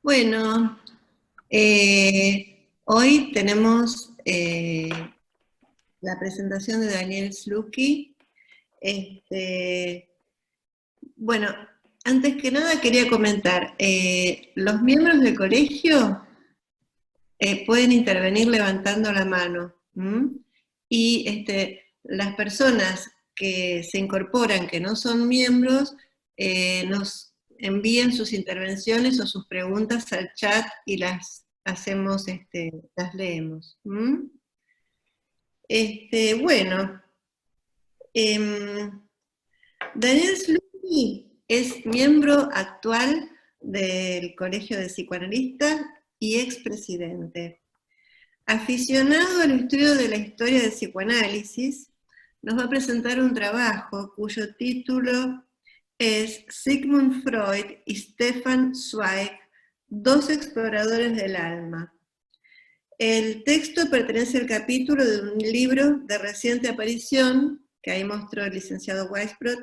Bueno, hoy tenemos la presentación de Daniel Slucky. Bueno, antes que nada quería comentar, los miembros del colegio pueden intervenir levantando la mano. Y las personas que se incorporan, que no son miembros, nos envían sus intervenciones o sus preguntas al chat y las hacemos, las leemos. Bueno, em, Daniel Slucky es miembro actual del Colegio de Psicoanalistas y expresidente. Aficionado al estudio de la historia del psicoanálisis, nos va a presentar un trabajo cuyo título es Sigmund Freud y Stefan Zweig, dos exploradores del alma. El texto pertenece al capítulo de un libro de reciente aparición, que ahí mostró el licenciado Weisbrot,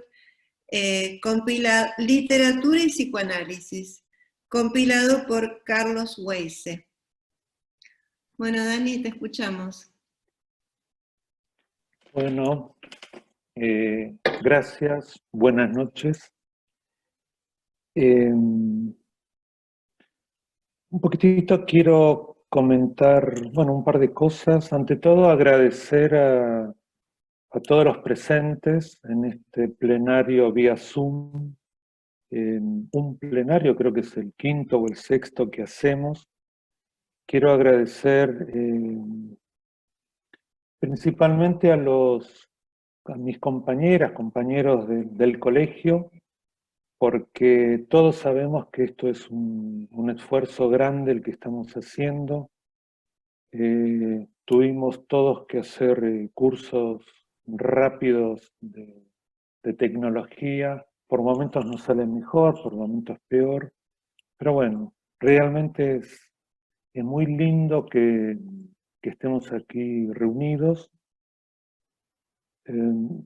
compilado Literatura y Psicoanálisis, compilado por Carlos Weisse. Bueno, Dani, te escuchamos. Bueno, gracias, buenas noches. Un poquitito quiero comentar, bueno, un par de cosas. Ante todo, agradecer a todos los presentes en este plenario vía Zoom. Un plenario, creo que es el quinto o el sexto que hacemos. Quiero agradecer principalmente a mis compañeras, compañeros del colegio, porque todos sabemos que esto es un esfuerzo grande el que estamos haciendo. Tuvimos todos que hacer cursos rápidos de tecnología. Por momentos nos sale mejor, por momentos peor. Pero bueno, realmente es muy lindo que estemos aquí reunidos.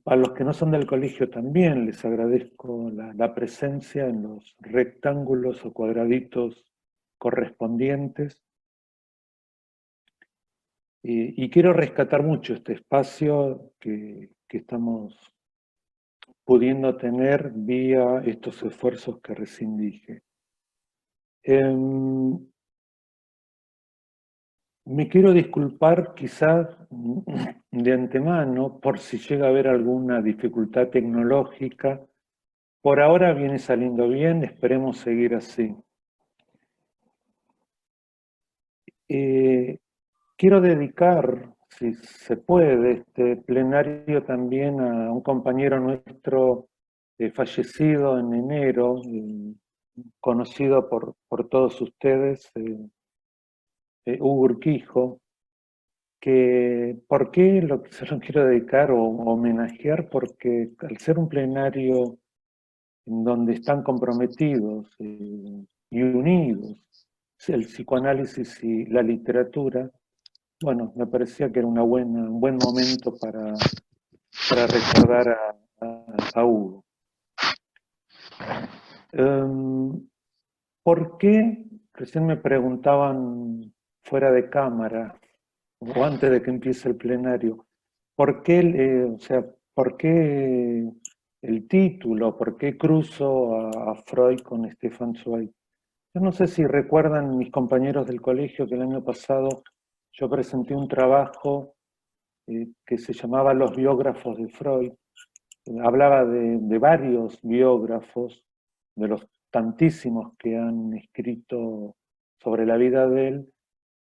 A los que no son del colegio también les agradezco la presencia en los rectángulos o cuadraditos correspondientes. Y quiero rescatar mucho este espacio que estamos pudiendo tener vía estos esfuerzos que recién dije. Me quiero disculpar quizás de antemano por si llega a haber alguna dificultad tecnológica. Por ahora viene saliendo bien, esperemos seguir así. Quiero dedicar, si se puede, este plenario también a un compañero nuestro fallecido en enero, conocido por todos ustedes, Hugo Urquijo, que ¿por qué se lo quiero dedicar o homenajear? Porque al ser un plenario en donde están comprometidos y unidos el psicoanálisis y la literatura, bueno, me parecía que era un buen momento para recordar a Hugo. ¿Por qué? Recién me preguntaban fuera de cámara, o antes de que empiece el plenario, ¿por qué, por qué el título? ¿Por qué cruzo a Freud con Stefan Zweig? Yo no sé si recuerdan mis compañeros del colegio que el año pasado yo presenté un trabajo que se llamaba Los biógrafos de Freud. Hablaba de varios biógrafos, de los tantísimos que han escrito sobre la vida de él,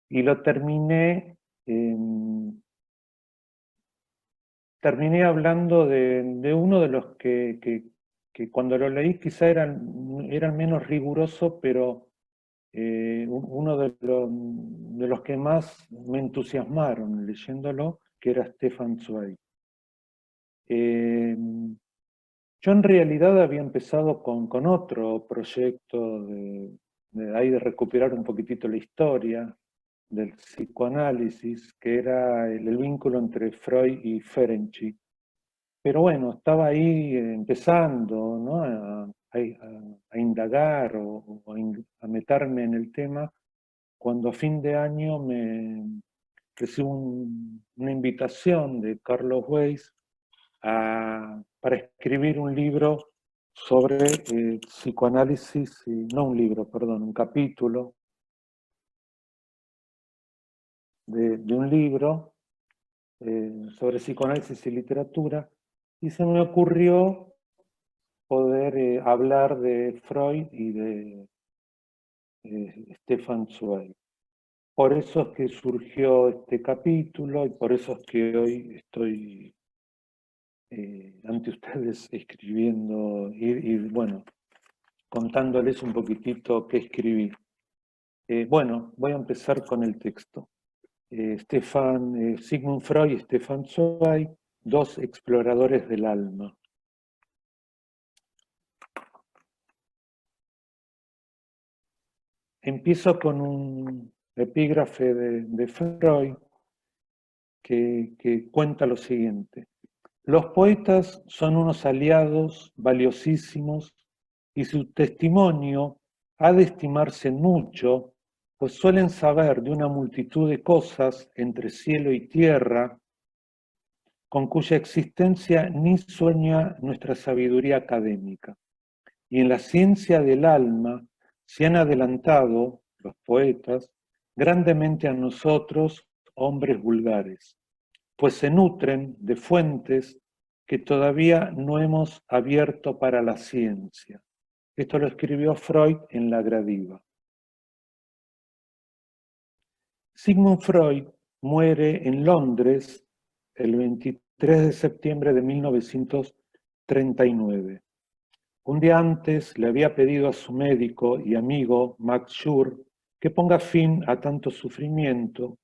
y lo terminé hablando de uno de los que cuando lo leí quizá eran menos riguroso, pero uno de los que más me entusiasmaron leyéndolo, que era Stefan Zweig. Yo en realidad había empezado con otro proyecto de recuperar un poquitito la historia del psicoanálisis, que era el vínculo entre Freud y Ferenczi. Pero bueno, estaba ahí empezando, ¿no? a a indagar o a meterme en el tema cuando a fin de año me recibo una invitación de Carlos Weiss para escribir un libro sobre psicoanálisis, no un libro, perdón, un capítulo de un libro sobre psicoanálisis y literatura, y se me ocurrió poder hablar de Freud y de Stefan Zweig. Por eso es que surgió este capítulo y por eso es que hoy estoy ante ustedes escribiendo y, bueno, contándoles un poquitito qué escribí. Bueno, voy a empezar con el texto. Sigmund Freud y Stefan Zweig, dos exploradores del alma. Empiezo con un epígrafe de Freud que cuenta lo siguiente. Los poetas son unos aliados valiosísimos y su testimonio ha de estimarse mucho, pues suelen saber de una multitud de cosas entre cielo y tierra, con cuya existencia ni sueña nuestra sabiduría académica. Y en la ciencia del alma se han adelantado, los poetas, grandemente a nosotros, hombres vulgares, pues se nutren de fuentes que todavía no hemos abierto para la ciencia. Esto lo escribió Freud en La Gradiva. Sigmund Freud muere en Londres el 23 de septiembre de 1939. Un día antes le había pedido a su médico y amigo Max Schur que ponga fin a tanto sufrimiento,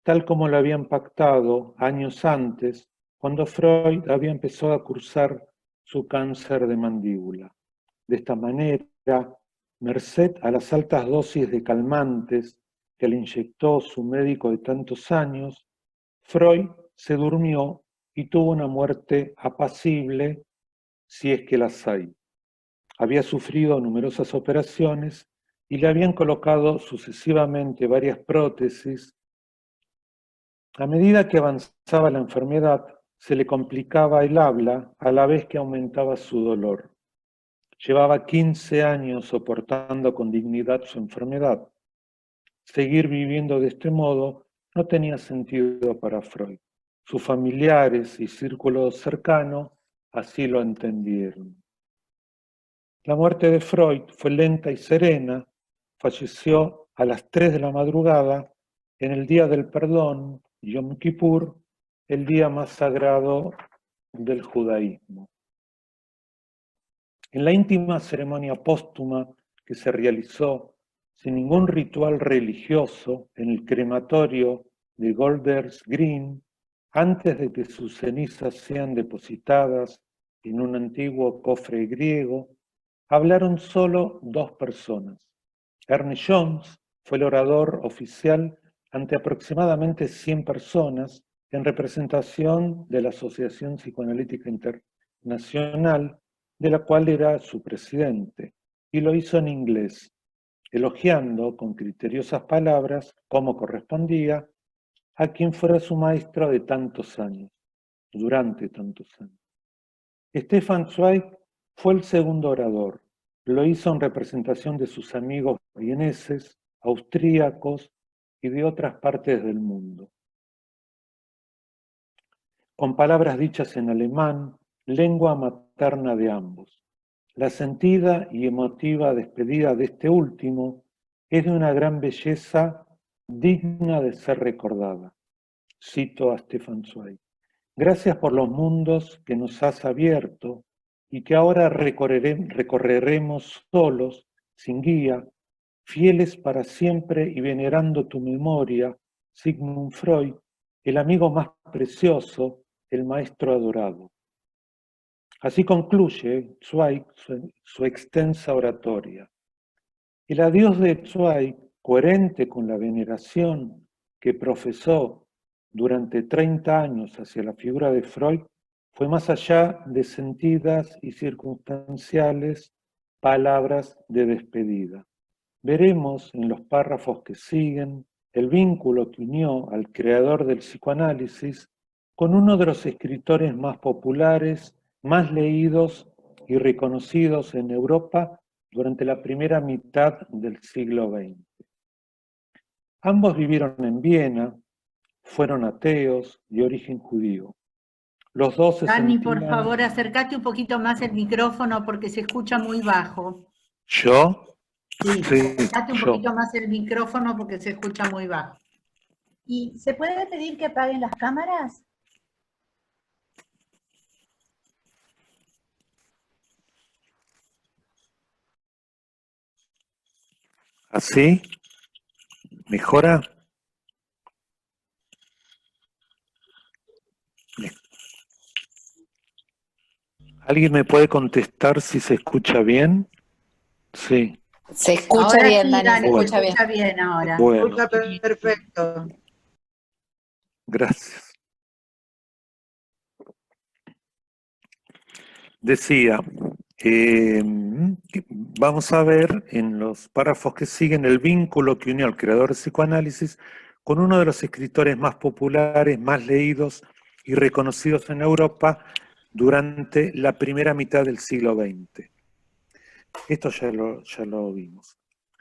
tal como lo habían pactado años antes, cuando Freud había empezado a cursar su cáncer de mandíbula. De esta manera, merced a las altas dosis de calmantes que le inyectó su médico de tantos años, Freud se durmió y tuvo una muerte apacible, si es que las hay. Había sufrido numerosas operaciones y le habían colocado sucesivamente varias prótesis. A medida que avanzaba la enfermedad, se le complicaba el habla a la vez que aumentaba su dolor. Llevaba 15 años soportando con dignidad su enfermedad. Seguir viviendo de este modo no tenía sentido para Freud. Sus familiares y círculo cercano así lo entendieron. La muerte de Freud fue lenta y serena. Falleció a las 3 de la madrugada en el día del perdón, Yom Kippur, el día más sagrado del judaísmo. En la íntima ceremonia póstuma que se realizó sin ningún ritual religioso en el crematorio de Golders Green, antes de que sus cenizas sean depositadas en un antiguo cofre griego, hablaron solo dos personas. Ernest Jones fue el orador oficial ante aproximadamente 100 personas en representación de la Asociación Psicoanalítica Internacional, de la cual era su presidente, y lo hizo en inglés, elogiando con criteriosas palabras, como correspondía, a quien fuera su maestro de tantos años, durante tantos años. Stefan Zweig fue el segundo orador. Lo hizo en representación de sus amigos vieneses, austríacos y de otras partes del mundo. Con palabras dichas en alemán, lengua materna de ambos. La sentida y emotiva despedida de este último es de una gran belleza digna de ser recordada. Cito a Stefan Zweig. Gracias por los mundos que nos has abierto y que ahora recorreremos solos, sin guía, fieles para siempre y venerando tu memoria, Sigmund Freud, el amigo más precioso, el maestro adorado. Así concluye Zweig su extensa oratoria. El adiós de Zweig, coherente con la veneración que profesó durante 30 años hacia la figura de Freud, fue más allá de sentidas y circunstanciales palabras de despedida. Veremos en los párrafos que siguen el vínculo que unió al creador del psicoanálisis con uno de los escritores más populares, más leídos y reconocidos en Europa durante la primera mitad del siglo XX. Ambos vivieron en Viena, fueron ateos de origen judío. Los dos se Dani, sentían... por favor, acércate un poquito más el micrófono porque se escucha muy bajo. ¿Yo? Sí, acércate un yo. poquito más el micrófono porque se escucha muy bajo. ¿Y se puede pedir que apaguen las cámaras? ¿Así? ¿Mejora? ¿Alguien me puede contestar si se escucha bien? Sí. Se escucha Ahora bien, sí, Dani, se Dani, escucha se bien. escucha bien ahora. Bueno, Escucha perfecto. gracias. Decía, vamos a ver en los párrafos que siguen el vínculo que unió al creador de psicoanálisis con uno de los escritores más populares, más leídos y reconocidos en Europa durante la primera mitad del siglo XX. Esto ya lo vimos.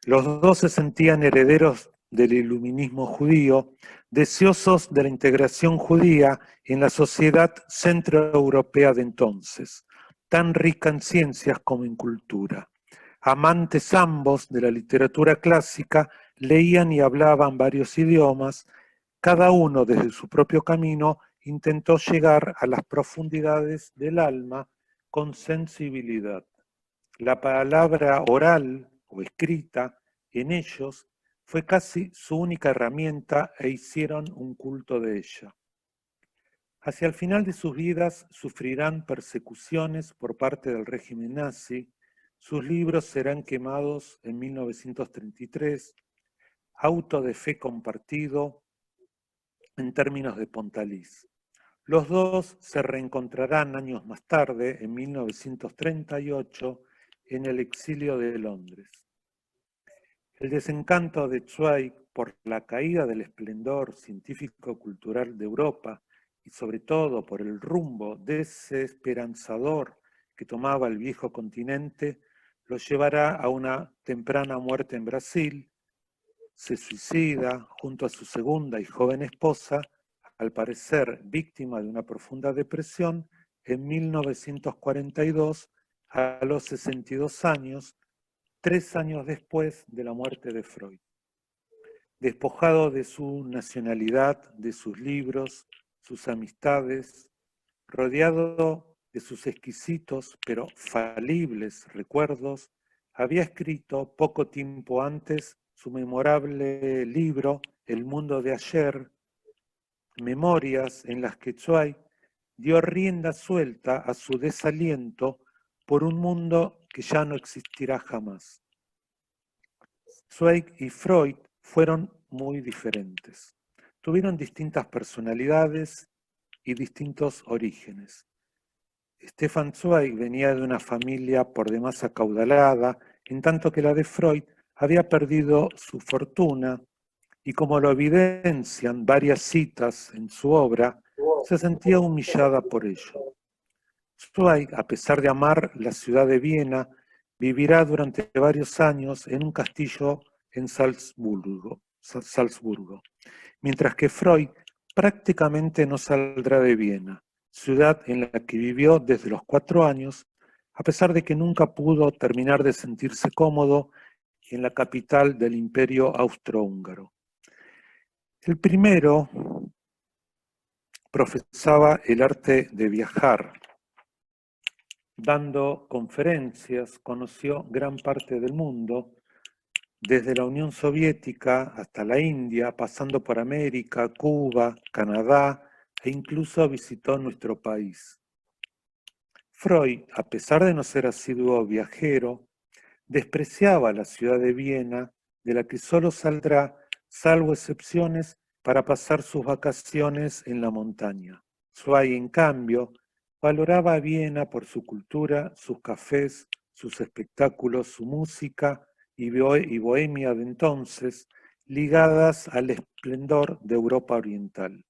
Los dos se sentían herederos del iluminismo judío, deseosos de la integración judía en la sociedad centroeuropea de entonces, tan rica en ciencias como en cultura. Amantes ambos de la literatura clásica, leían y hablaban varios idiomas, cada uno desde su propio camino intentó llegar a las profundidades del alma con sensibilidad. La palabra oral o escrita en ellos fue casi su única herramienta e hicieron un culto de ella. Hacia el final de sus vidas sufrirán persecuciones por parte del régimen nazi, sus libros serán quemados en 1933, auto de fe compartido en términos de Pontalís. Los dos se reencontrarán años más tarde, en 1938, en el exilio de Londres. El desencanto de Zweig por la caída del esplendor científico-cultural de Europa y sobre todo por el rumbo desesperanzador que tomaba el viejo continente, lo llevará a una temprana muerte en Brasil. Se suicida junto a su segunda y joven esposa, al parecer víctima de una profunda depresión, en 1942, a los 62 años, 3 años después de la muerte de Freud. Despojado de su nacionalidad, de sus libros, sus amistades, rodeado de sus exquisitos pero falibles recuerdos, había escrito poco tiempo antes su memorable libro El mundo de ayer, memorias en las que Zweig dio rienda suelta a su desaliento por un mundo que ya no existirá jamás. Zweig y Freud fueron muy diferentes. Tuvieron distintas personalidades y distintos orígenes. Stefan Zweig venía de una familia por demás acaudalada, en tanto que la de Freud había perdido su fortuna y, como lo evidencian varias citas en su obra, se sentía humillada por ello. Zweig, a pesar de amar la ciudad de Viena, vivirá durante varios años en un castillo en Salzburgo, mientras que Freud prácticamente no saldrá de Viena, ciudad en la que vivió desde los 4 años, a pesar de que nunca pudo terminar de sentirse cómodo en la capital del Imperio Austrohúngaro. El primero profesaba el arte de viajar. Dando conferencias, conoció gran parte del mundo, desde la Unión Soviética hasta la India, pasando por América, Cuba, Canadá e incluso visitó nuestro país. Freud, a pesar de no ser asiduo viajero, despreciaba la ciudad de Viena, de la que solo saldrá, salvo excepciones, para pasar sus vacaciones en la montaña. Zweig, en cambio, valoraba a Viena por su cultura, sus cafés, sus espectáculos, su música y bohemia de entonces, ligadas al esplendor de Europa Oriental.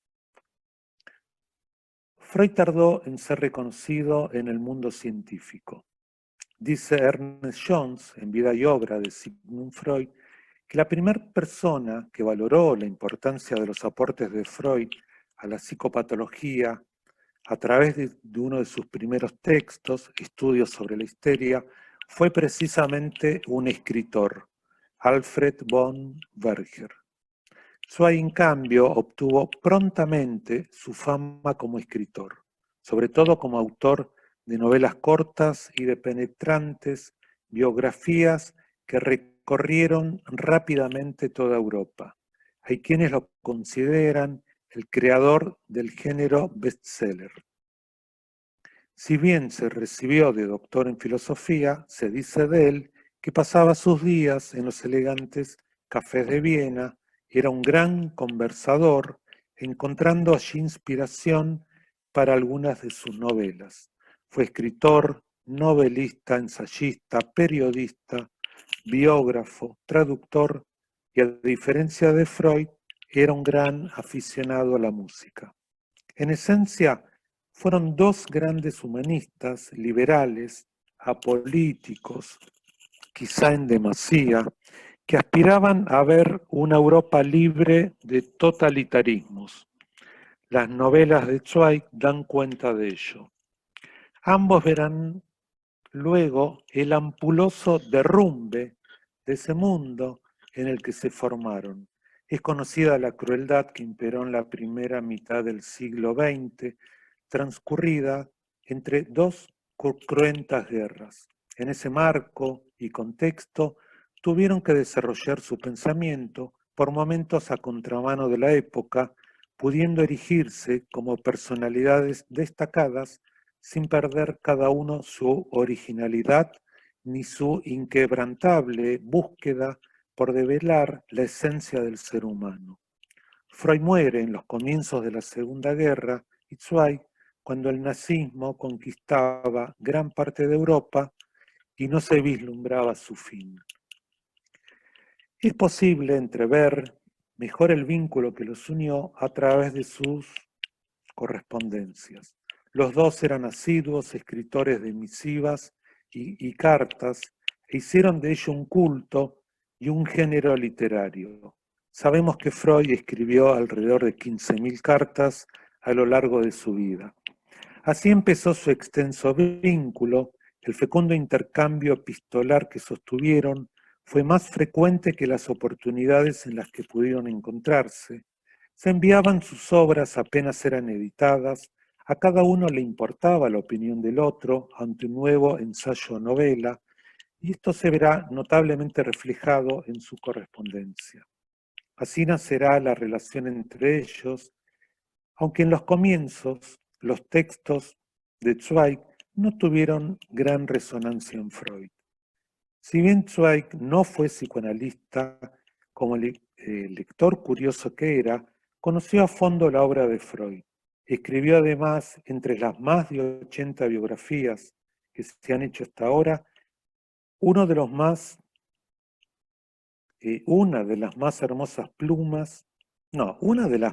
Freud tardó en ser reconocido en el mundo científico. Dice Ernest Jones, en Vida y Obra de Sigmund Freud, que la primera persona que valoró la importancia de los aportes de Freud a la psicopatología a través de uno de sus primeros textos, Estudios sobre la histeria, fue precisamente un escritor, Alfred von Berger. Zweig, en cambio, obtuvo prontamente su fama como escritor, sobre todo como autor de novelas cortas y de penetrantes biografías que recorrieron rápidamente toda Europa. Hay quienes lo consideran el creador del género bestseller. Si bien se recibió de doctor en filosofía, se dice de él que pasaba sus días en los elegantes cafés de Viena, era un gran conversador, encontrando allí inspiración para algunas de sus novelas. Fue escritor, novelista, ensayista, periodista, biógrafo, traductor y, a diferencia de Freud, era un gran aficionado a la música. En esencia, fueron dos grandes humanistas, liberales, apolíticos, quizá en demasía, que aspiraban a ver una Europa libre de totalitarismos. Las novelas de Zweig dan cuenta de ello. Ambos verán luego el ampuloso derrumbe de ese mundo en el que se formaron. Es conocida la crueldad que imperó en la primera mitad del siglo XX, transcurrida entre dos cruentas guerras. En ese marco y contexto tuvieron que desarrollar su pensamiento, por momentos a contramano de la época, pudiendo erigirse como personalidades destacadas sin perder cada uno su originalidad ni su inquebrantable búsqueda por develar la esencia del ser humano. Freud muere en los comienzos de la Segunda Guerra y Zweig cuando el nazismo conquistaba gran parte de Europa y no se vislumbraba su fin. Es posible entrever mejor el vínculo que los unió a través de sus correspondencias. Los dos eran asiduos escritores de misivas y cartas e hicieron de ello un culto y un género literario. Sabemos que Freud escribió alrededor de 15.000 cartas a lo largo de su vida. Así empezó su extenso vínculo. El fecundo intercambio epistolar que sostuvieron fue más frecuente que las oportunidades en las que pudieron encontrarse. Se enviaban sus obras apenas eran editadas, a cada uno le importaba la opinión del otro ante un nuevo ensayo o novela, y esto se verá notablemente reflejado en su correspondencia. Así nacerá la relación entre ellos, aunque en los comienzos los textos de Zweig no tuvieron gran resonancia en Freud. Si bien Zweig no fue psicoanalista, como lector curioso que era, conoció a fondo la obra de Freud. Escribió además, entre las más de 80 biografías que se han hecho hasta ahora, una de las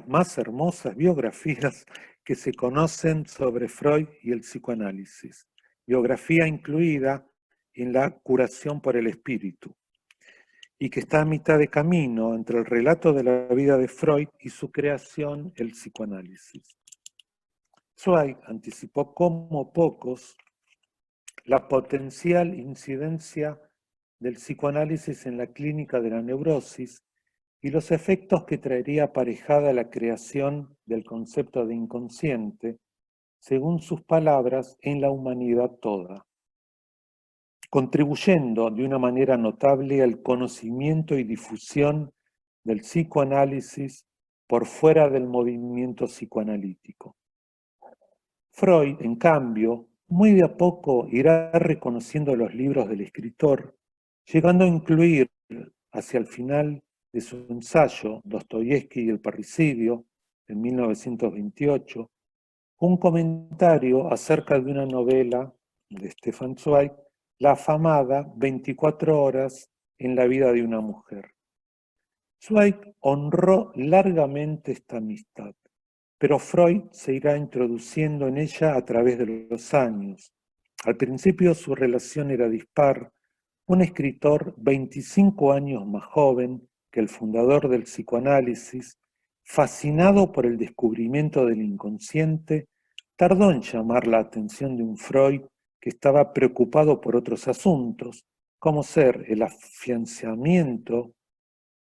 más hermosas biografías que se conocen sobre Freud y el psicoanálisis. Biografía incluida en la Curación por el Espíritu, y que está a mitad de camino entre el relato de la vida de Freud y su creación, el psicoanálisis. Zweig anticipó como pocos la potencial incidencia del psicoanálisis en la clínica de la neurosis y los efectos que traería aparejada la creación del concepto de inconsciente, según sus palabras, en la humanidad toda, contribuyendo de una manera notable al conocimiento y difusión del psicoanálisis por fuera del movimiento psicoanalítico. Freud, en cambio, muy de a poco irá reconociendo los libros del escritor, llegando a incluir hacia el final de su ensayo, Dostoyevski y el parricidio, en 1928, un comentario acerca de una novela de Stefan Zweig la afamada 24 horas en la vida de una mujer. Zweig honró largamente esta amistad, pero Freud se irá introduciendo en ella a través de los años. Al principio su relación era dispar. Un escritor 25 años más joven que el fundador del psicoanálisis, fascinado por el descubrimiento del inconsciente, tardó en llamar la atención de un Freud que estaba preocupado por otros asuntos, como ser el afianzamiento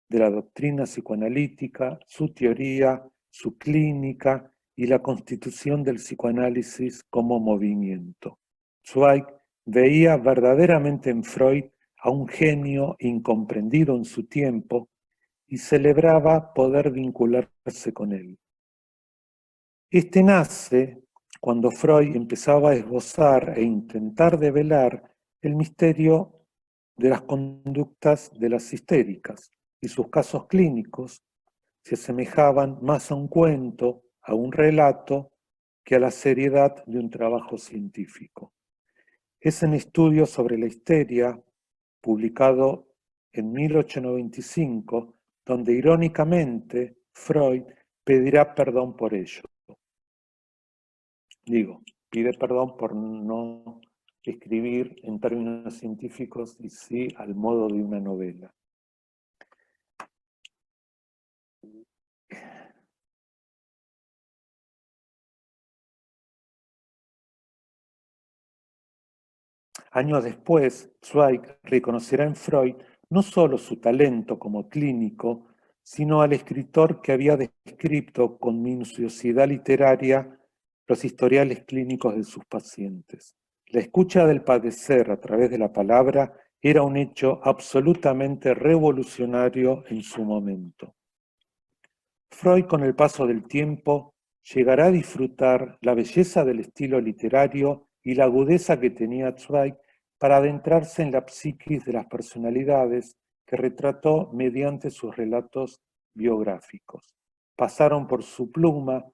de la doctrina psicoanalítica, su teoría, su clínica y la constitución del psicoanálisis como movimiento. Zweig veía verdaderamente en Freud a un genio incomprendido en su tiempo y celebraba poder vincularse con él. Este nace cuando Freud empezaba a esbozar e intentar develar el misterio de las conductas de las histéricas, y sus casos clínicos se asemejaban más a un cuento, a un relato, que a la seriedad de un trabajo científico. Es en Estudios sobre la histeria, publicado en 1895, donde irónicamente Freud pedirá perdón por ello. Pide perdón por no escribir en términos científicos y sí al modo de una novela. Años después, Zweig reconocerá en Freud no solo su talento como clínico, sino al escritor que había descrito con minuciosidad literaria los historiales clínicos de sus pacientes. La escucha del padecer a través de la palabra era un hecho absolutamente revolucionario en su momento. Freud, con el paso del tiempo, llegará a disfrutar la belleza del estilo literario y la agudeza que tenía Zweig para adentrarse en la psiquis de las personalidades que retrató mediante sus relatos biográficos. Pasaron por su pluma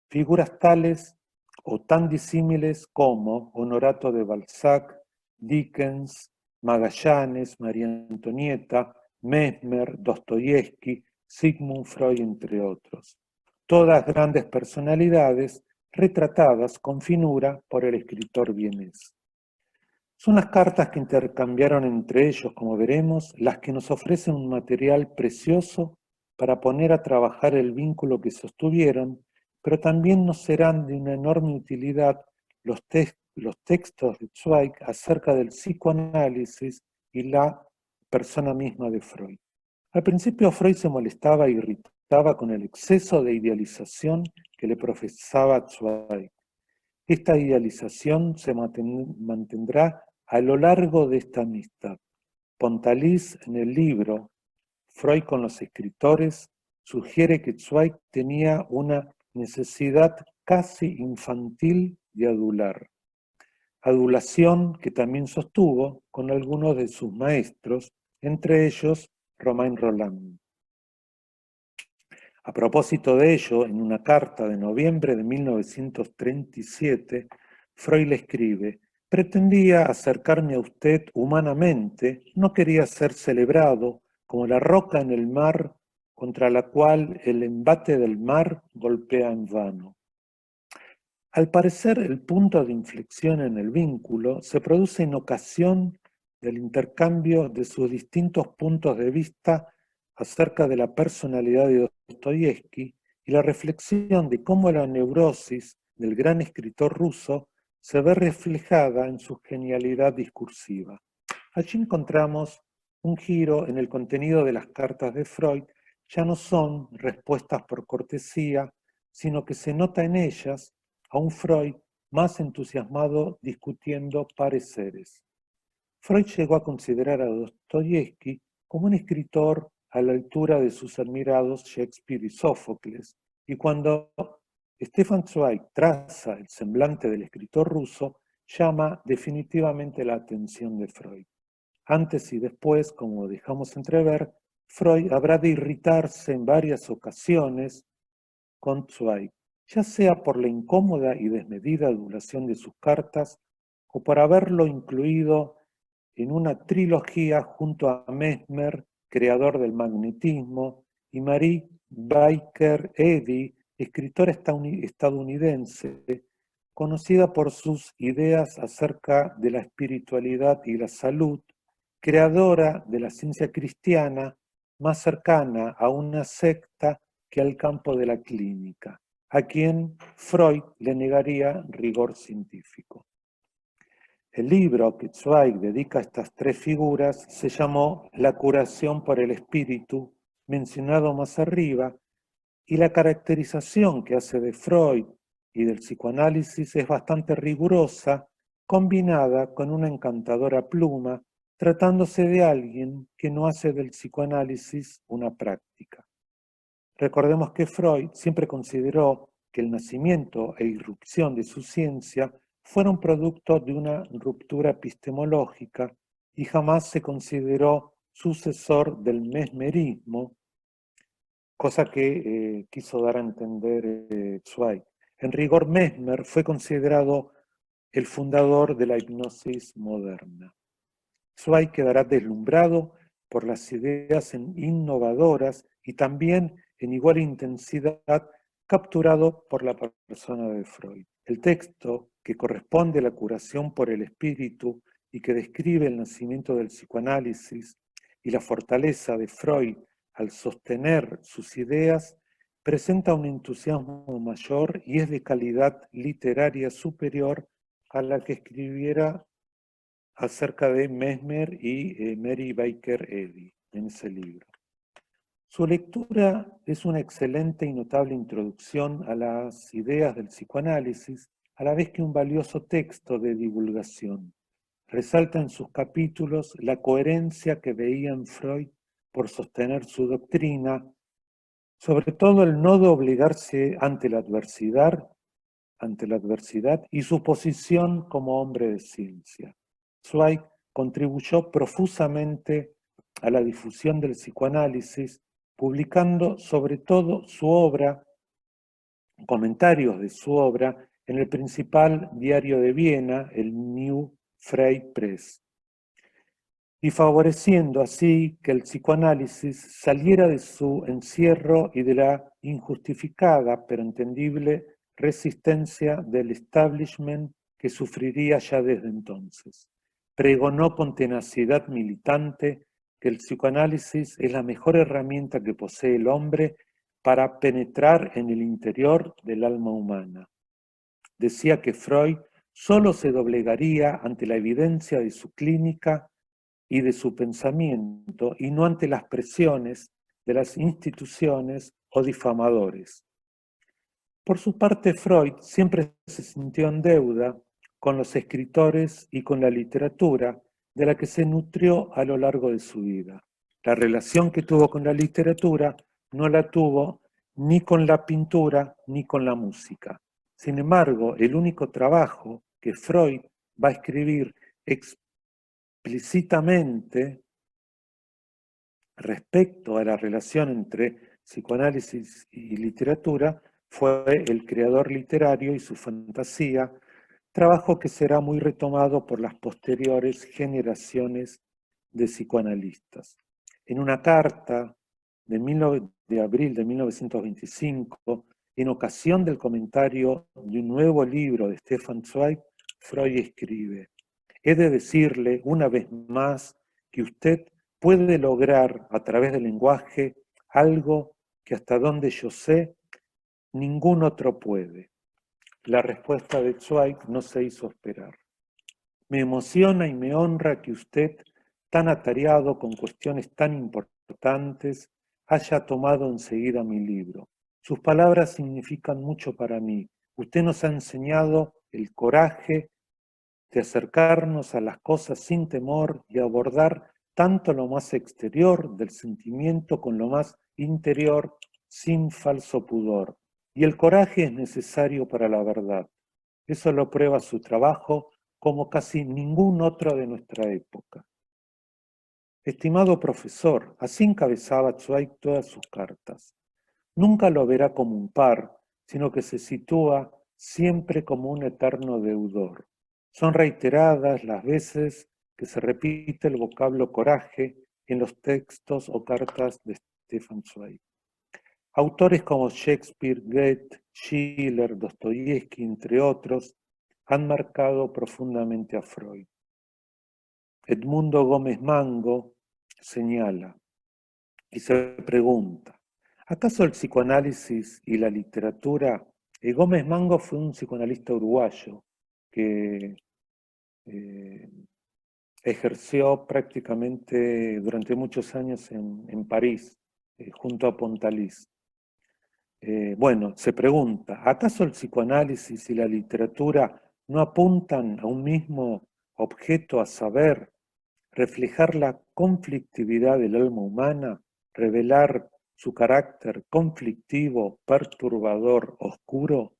figuras tales o tan disímiles como Honorato de Balzac, Dickens, Magallanes, María Antonieta, Mesmer, Dostoyevsky, Sigmund Freud, entre otros. Todas grandes personalidades retratadas con finura por el escritor vienés. Son las cartas que intercambiaron entre ellos, como veremos, las que nos ofrecen un material precioso para poner a trabajar el vínculo que sostuvieron, pero también nos serán de una enorme utilidad los textos de Zweig acerca del psicoanálisis y la persona misma de Freud. Al principio Freud se molestaba e irritaba con el exceso de idealización que le profesaba Zweig. Esta idealización se mantendrá a lo largo de esta amistad. Pontalis, en el libro Freud con los escritores, sugiere que Zweig tenía una necesidad casi infantil de adular. Adulación que también sostuvo con algunos de sus maestros, entre ellos Romain Rolland. A propósito de ello, en una carta de noviembre de 1937, Freud le escribe: pretendía acercarme a usted humanamente, no quería ser celebrado como la roca en el mar contra la cual el embate del mar golpea en vano. Al parecer, el punto de inflexión en el vínculo se produce en ocasión del intercambio de sus distintos puntos de vista acerca de la personalidad de Dostoyevsky y la reflexión de cómo la neurosis del gran escritor ruso se ve reflejada en su genialidad discursiva. Allí encontramos un giro en el contenido de las cartas de Freud. Ya no son respuestas por cortesía, sino que se nota en ellas a un Freud más entusiasmado discutiendo pareceres. Freud llegó a considerar a Dostoyevsky como un escritor a la altura de sus admirados Shakespeare y Sófocles, y cuando Stefan Zweig traza el semblante del escritor ruso, llama definitivamente la atención de Freud. Antes y después, como dejamos entrever, Freud habrá de irritarse en varias ocasiones con Zweig, ya sea por la incómoda y desmedida adulación de sus cartas o por haberlo incluido en una trilogía junto a Mesmer, creador del magnetismo, y Marie Baker Eddy, escritora estadounidense, conocida por sus ideas acerca de la espiritualidad y la salud, creadora de la ciencia cristiana más cercana a una secta que al campo de la clínica, a quien Freud le negaría rigor científico. El libro que Zweig dedica a estas tres figuras se llamó La curación por el espíritu, mencionado más arriba, y la caracterización que hace de Freud y del psicoanálisis es bastante rigurosa, combinada con una encantadora pluma, tratándose de alguien que no hace del psicoanálisis una práctica. Recordemos que Freud siempre consideró que el nacimiento e irrupción de su ciencia fueron producto de una ruptura epistemológica y jamás se consideró sucesor del mesmerismo, cosa que quiso dar a entender Zweig. En rigor, Mesmer fue considerado el fundador de la hipnosis moderna. Zweig quedará deslumbrado por las ideas innovadoras y también en igual intensidad capturado por la persona de Freud. El texto, que corresponde a la curación por el espíritu y que describe el nacimiento del psicoanálisis y la fortaleza de Freud al sostener sus ideas, presenta un entusiasmo mayor y es de calidad literaria superior a la que escribiera acerca de Mesmer y Mary Baker Eddy en ese libro. Su lectura es una excelente y notable introducción a las ideas del psicoanálisis, a la vez que un valioso texto de divulgación. Resalta en sus capítulos la coherencia que veía en Freud por sostener su doctrina, sobre todo el no doblegarse ante la adversidad y su posición como hombre de ciencia. Zweig contribuyó profusamente a la difusión del psicoanálisis, publicando sobre todo su obra, comentarios de su obra, en el principal diario de Viena, el New Freie Press, y favoreciendo así que el psicoanálisis saliera de su encierro y de la injustificada pero entendible resistencia del establishment que sufriría ya desde entonces. Pregonó con tenacidad militante que el psicoanálisis es la mejor herramienta que posee el hombre para penetrar en el interior del alma humana. Decía que Freud solo se doblegaría ante la evidencia de su clínica y de su pensamiento, y no ante las presiones de las instituciones o difamadores. Por su parte, Freud siempre se sintió en deuda con los escritores y con la literatura de la que se nutrió a lo largo de su vida. La relación que tuvo con la literatura no la tuvo ni con la pintura ni con la música. Sin embargo, el único trabajo que Freud va a escribir explícitamente respecto a la relación entre psicoanálisis y literatura fue El creador literario y su fantasía, trabajo que será muy retomado por las posteriores generaciones de psicoanalistas. En una carta de abril de 1925, en ocasión del comentario de un nuevo libro de Stefan Zweig, Freud escribe: «He de decirle una vez más que usted puede lograr a través del lenguaje algo que hasta donde yo sé, ningún otro puede». La respuesta de Zweig no se hizo esperar. «Me emociona y me honra que usted, tan atareado con cuestiones tan importantes, haya tomado enseguida mi libro. Sus palabras significan mucho para mí. Usted nos ha enseñado el coraje de acercarnos a las cosas sin temor y abordar tanto lo más exterior del sentimiento con lo más interior sin falso pudor. Y el coraje es necesario para la verdad. Eso lo prueba su trabajo como casi ningún otro de nuestra época. Estimado profesor, así encabezaba Zweig todas sus cartas. Nunca lo verá como un par, sino que se sitúa siempre como un eterno deudor. Son reiteradas las veces que se repite el vocablo coraje en los textos o cartas de Stefan Zweig. Autores como Shakespeare, Goethe, Schiller, Dostoyevsky, entre otros, han marcado profundamente a Freud. Edmundo Gómez Mango señala y se pregunta, ¿acaso el psicoanálisis y la literatura? Gómez Mango fue un psicoanalista uruguayo que ejerció prácticamente durante muchos años en París, junto a Pontalís. Bueno, se pregunta, ¿acaso el psicoanálisis y la literatura no apuntan a un mismo objeto, a saber, reflejar la conflictividad del alma humana, revelar su carácter conflictivo, perturbador, oscuro?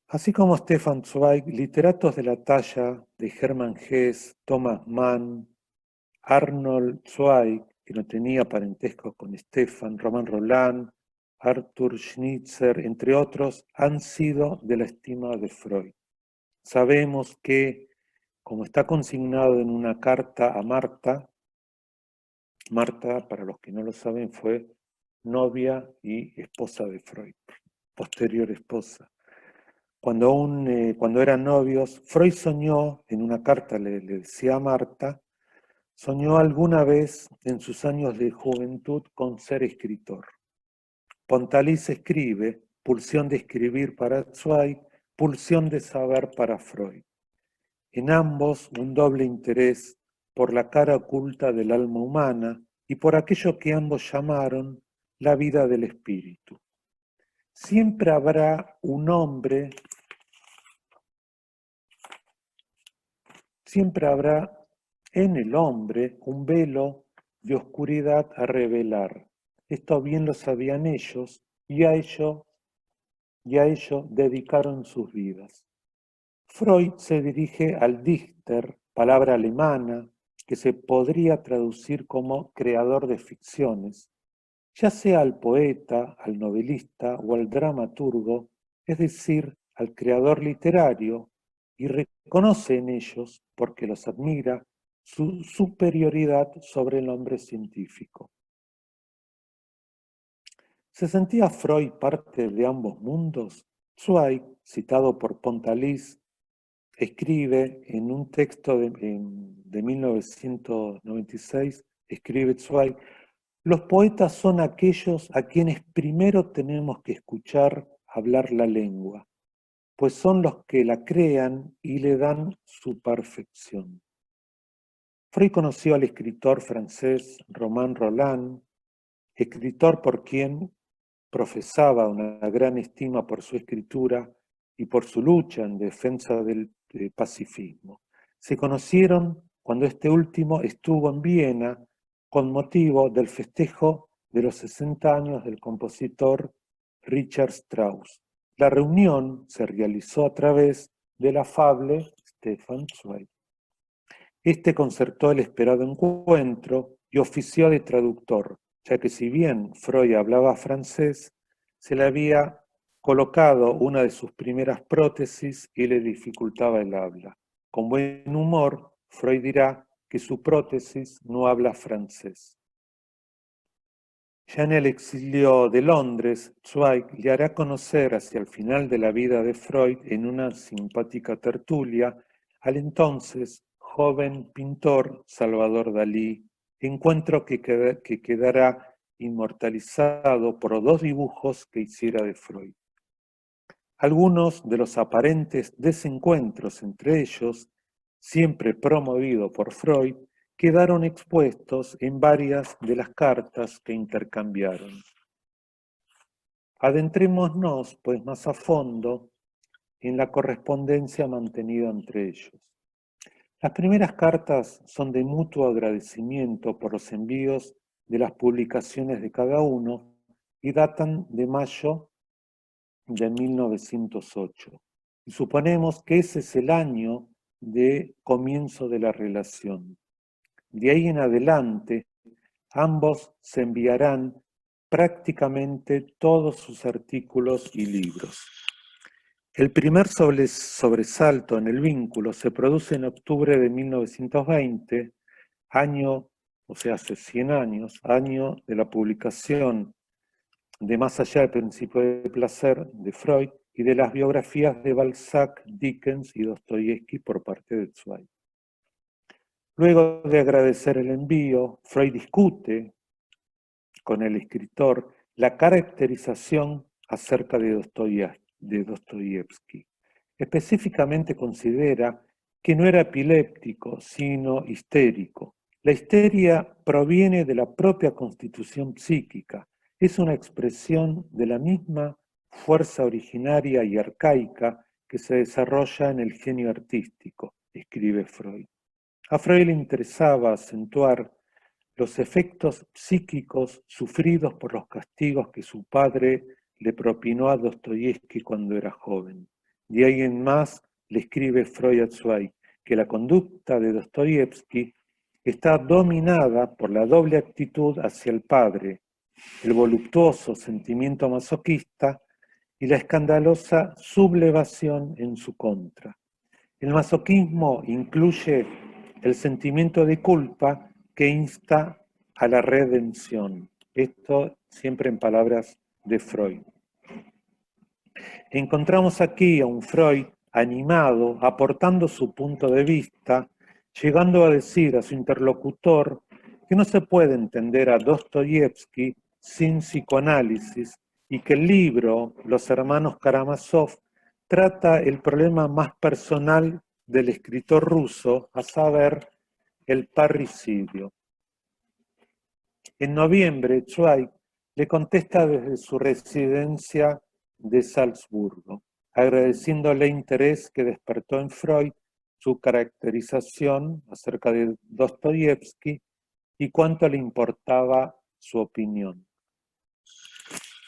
Así como Stefan Zweig, literatos de la talla de Hermann Hesse, Thomas Mann, Arnold Zweig, que no tenía parentesco con Stefan, Romain Rolland, Arthur Schnitzer, entre otros, han sido de la estima de Freud. Sabemos que, como está consignado en una carta a Marta, Marta, para los que no lo saben, fue novia y esposa de Freud, posterior esposa. Cuando eran novios, Freud soñó, en una carta le decía a Marta, soñó alguna vez en sus años de juventud con ser escritor. Pontalís escribe, pulsión de escribir para Zweig, pulsión de saber para Freud. En ambos un doble interés por la cara oculta del alma humana y por aquello que ambos llamaron la vida del espíritu. Siempre habrá un hombre, siempre habrá en el hombre un velo de oscuridad a revelar. Esto bien lo sabían ellos y a ello dedicaron sus vidas. Freud se dirige al Dichter, palabra alemana que se podría traducir como creador de ficciones, ya sea al poeta, al novelista o al dramaturgo, es decir, al creador literario, y reconoce en ellos, porque los admira, su superioridad sobre el hombre científico. ¿Se sentía Freud parte de ambos mundos? Zweig, citado por Pontalís, escribe en un texto de 1996, escribe Zweig, los poetas son aquellos a quienes primero tenemos que escuchar hablar la lengua, pues son los que la crean y le dan su perfección. Freud conoció al escritor francés Romain Rolland, escritor por quien profesaba una gran estima por su escritura y por su lucha en defensa del pacifismo. Se conocieron cuando este último estuvo en Viena con motivo del festejo de los 60 años del compositor Richard Strauss. La reunión se realizó a través del afable Stefan Zweig. Este concertó el esperado encuentro y ofició de traductor, ya que si bien Freud hablaba francés, se le había colocado una de sus primeras prótesis y le dificultaba el habla. Con buen humor, Freud dirá que su prótesis no habla francés. Ya en el exilio de Londres, Zweig le hará conocer hacia el final de la vida de Freud en una simpática tertulia al entonces joven pintor Salvador Dalí, encuentro que quedará inmortalizado por 2 dibujos que hiciera de Freud. Algunos de los aparentes desencuentros entre ellos, siempre promovido por Freud, quedaron expuestos en varias de las cartas que intercambiaron. Adentrémonos, pues, más a fondo en la correspondencia mantenida entre ellos. Las primeras cartas son de mutuo agradecimiento por los envíos de las publicaciones de cada uno y datan de mayo de 1908. Y suponemos que ese es el año de comienzo de la relación. De ahí en adelante, ambos se enviarán prácticamente todos sus artículos y libros. El primer sobresalto en el vínculo se produce en octubre de 1920, año, o sea, hace 100 años, año de la publicación de Más allá del principio de placer de Freud y de las biografías de Balzac, Dickens y Dostoyevsky por parte de Zweig. Luego de agradecer el envío, Freud discute con el escritor la caracterización acerca de Dostoyevsky. Específicamente considera que no era epiléptico, sino histérico. La histeria proviene de la propia constitución psíquica, es una expresión de la misma fuerza originaria y arcaica que se desarrolla en el genio artístico, escribe Freud. A Freud le interesaba acentuar los efectos psíquicos sufridos por los castigos que su padre le propinó a Dostoyevsky cuando era joven. De ahí en más le escribe Freud a Zweig que la conducta de Dostoyevsky está dominada por la doble actitud hacia el padre, el voluptuoso sentimiento masoquista y la escandalosa sublevación en su contra. El masoquismo incluye el sentimiento de culpa que insta a la redención. Esto siempre en palabras de Freud. Encontramos aquí a un Freud animado, aportando su punto de vista, llegando a decir a su interlocutor que no se puede entender a Dostoyevsky sin psicoanálisis y que el libro Los hermanos Karamazov trata el problema más personal del escritor ruso, a saber, el parricidio. En noviembre, Zweig le contesta desde su residencia de Salzburgo, agradeciéndole el interés que despertó en Freud su caracterización acerca de Dostoyevsky y cuánto le importaba su opinión.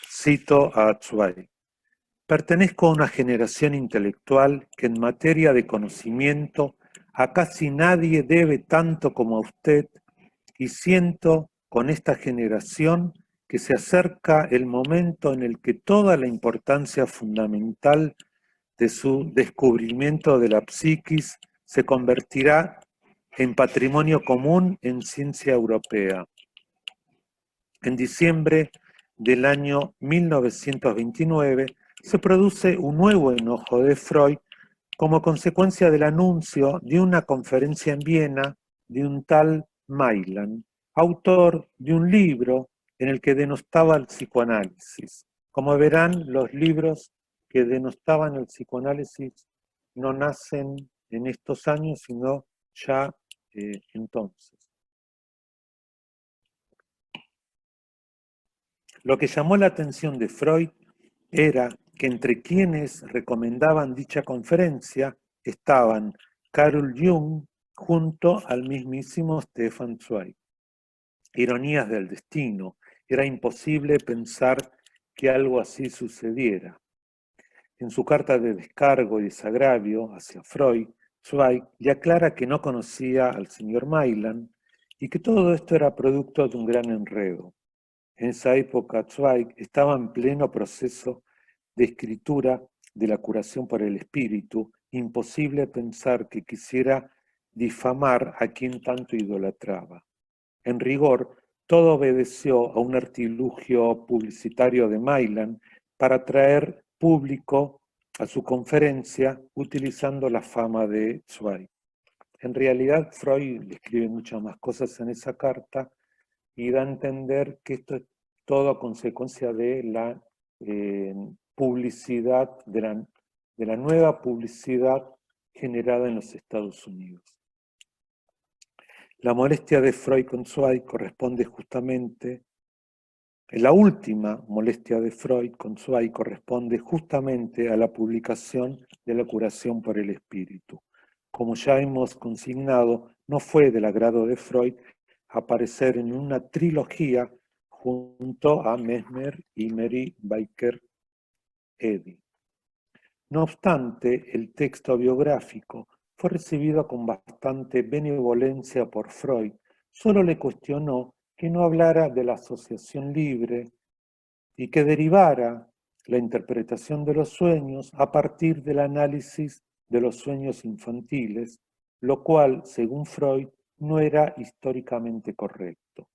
Cito a Zweig. Pertenezco a una generación intelectual que en materia de conocimiento a casi nadie debe tanto como a usted y siento con esta generación que se acerca el momento en el que toda la importancia fundamental de su descubrimiento de la psiquis se convertirá en patrimonio común en ciencia europea. En diciembre del año 1929 se produce un nuevo enojo de Freud como consecuencia del anuncio de una conferencia en Viena de un tal Mailand, autor de un libro en el que denostaba el psicoanálisis. Como verán, los libros que denostaban el psicoanálisis no nacen en estos años, sino ya entonces. Lo que llamó la atención de Freud era que entre quienes recomendaban dicha conferencia estaban Carl Jung junto al mismísimo Stefan Zweig. Ironías del destino, era imposible pensar que algo así sucediera. En su carta de descargo y desagravio hacia Freud, Zweig le aclara que no conocía al señor Mailand y que todo esto era producto de un gran enredo. En esa época, Zweig estaba en pleno proceso de escritura de la curación por el espíritu, imposible pensar que quisiera difamar a quien tanto idolatraba. En rigor, todo obedeció a un artilugio publicitario de Mailand para atraer público a su conferencia utilizando la fama de Zweig. En realidad, Freud le escribe muchas más cosas en esa carta y da a entender que esto es todo a consecuencia de la publicidad, de la nueva publicidad generada en los Estados Unidos. La molestia de Freud con Zweig corresponde justamente, la última molestia de Freud con Zweig corresponde justamente a la publicación de la curación por el espíritu. Como ya hemos consignado, no fue del agrado de Freud aparecer en una trilogía junto a Mesmer y Mary Baker Eddy. No obstante, el texto biográfico fue recibido con bastante benevolencia por Freud. Solo le cuestionó que no hablara de la asociación libre y que derivara la interpretación de los sueños a partir del análisis de los sueños infantiles, lo cual, según Freud, no era históricamente correcto.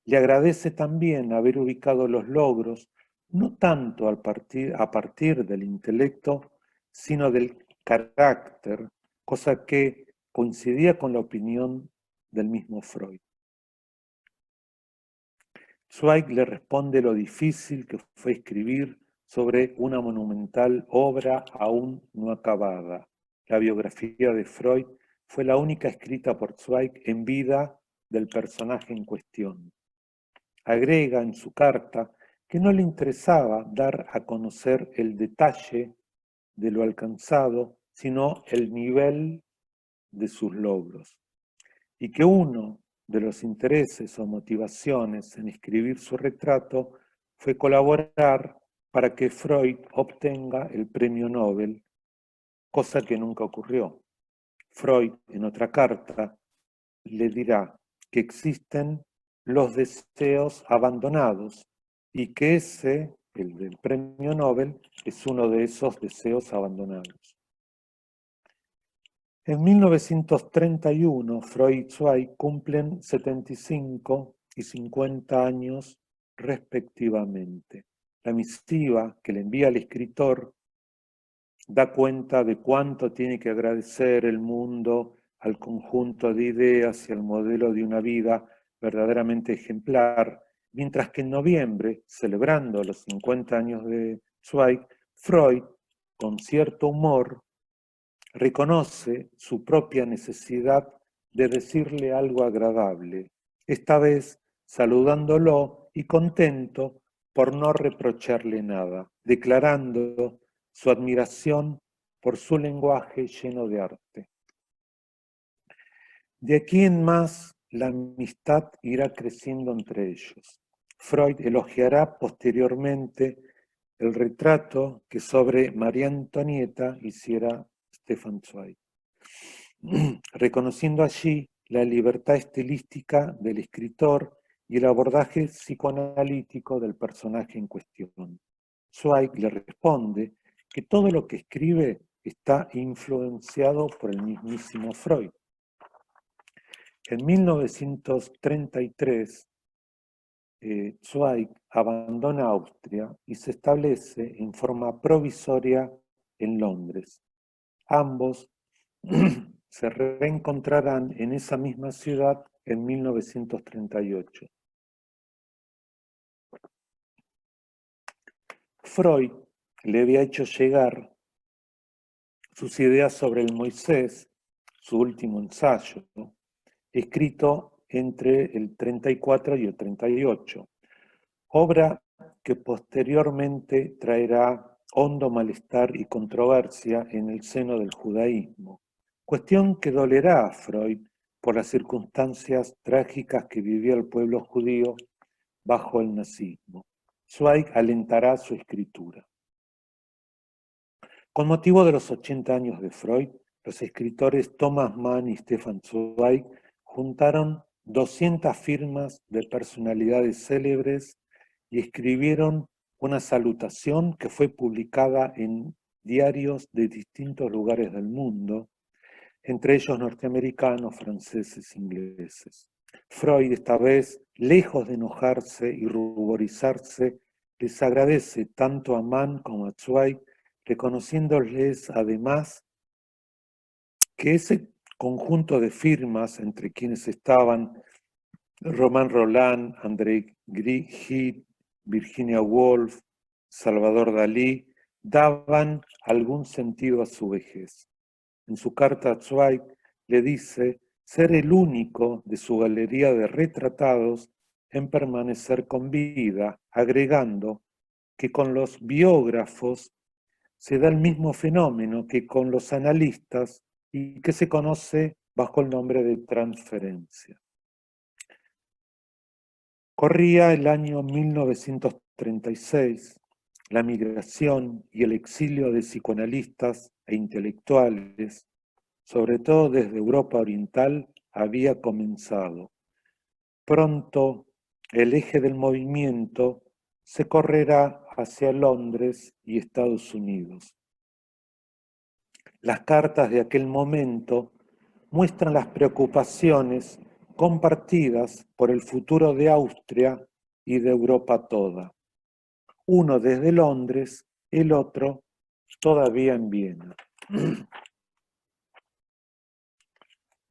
Le agradece también haber ubicado los logros no tanto a partir del intelecto, sino del carácter, cosa que coincidía con la opinión del mismo Freud. Zweig le responde lo difícil que fue escribir sobre una monumental obra aún no acabada. La biografía de Freud fue la única escrita por Zweig en vida del personaje en cuestión. Agrega en su carta que no le interesaba dar a conocer el detalle de lo alcanzado, sino el nivel de sus logros, y que uno de los intereses o motivaciones en escribir su retrato fue colaborar para que Freud obtenga el premio Nobel, cosa que nunca ocurrió. Freud, en otra carta, le dirá que existen los deseos abandonados y que ese, el del premio Nobel, es uno de esos deseos abandonados. En 1931, Freud y Zweig cumplen 75 y 50 años respectivamente. La misiva que le envía al escritor da cuenta de cuánto tiene que agradecer el mundo al conjunto de ideas y al modelo de una vida verdaderamente ejemplar, mientras que en noviembre, celebrando los 50 años de Zweig, Freud, con cierto humor, reconoce su propia necesidad de decirle algo agradable, esta vez saludándolo y contento por no reprocharle nada, declarando su admiración por su lenguaje lleno de arte. De aquí en más, la amistad irá creciendo entre ellos. Freud elogiará posteriormente el retrato que sobre María Antonieta hiciera Stefan Zweig, reconociendo allí la libertad estilística del escritor y el abordaje psicoanalítico del personaje en cuestión. Zweig le responde que todo lo que escribe está influenciado por el mismísimo Freud. En 1933, Zweig abandona Austria y se establece en forma provisoria en Londres. Ambos se reencontrarán en esa misma ciudad en 1938. Freud le había hecho llegar sus ideas sobre el Moisés, su último ensayo, escrito entre el 34 y el 38, obra que posteriormente traerá hondo malestar y controversia en el seno del judaísmo, cuestión que dolerá a Freud por las circunstancias trágicas que vivía el pueblo judío bajo el nazismo. Zweig alentará su escritura. Con motivo de los 80 años de Freud, los escritores Thomas Mann y Stefan Zweig juntaron 200 firmas de personalidades célebres y escribieron una salutación que fue publicada en diarios de distintos lugares del mundo, entre ellos norteamericanos, franceses, ingleses. Freud, esta vez, lejos de enojarse y ruborizarse, les agradece tanto a Mann como a Zweig, reconociéndoles además que ese conjunto de firmas entre quienes estaban Romain Rolland, André Gide, Virginia Woolf, Salvador Dalí, daban algún sentido a su vejez. En su carta a Zweig le dice ser el único de su galería de retratados en permanecer con vida, agregando que con los biógrafos se da el mismo fenómeno que con los analistas y que se conoce bajo el nombre de transferencia. Corría el año 1936, la migración y el exilio de psicoanalistas e intelectuales, sobre todo desde Europa Oriental, había comenzado. Pronto el eje del movimiento se correrá hacia Londres y Estados Unidos. Las cartas de aquel momento muestran las preocupaciones compartidas por el futuro de Austria y de Europa toda. Uno desde Londres, el otro todavía en Viena.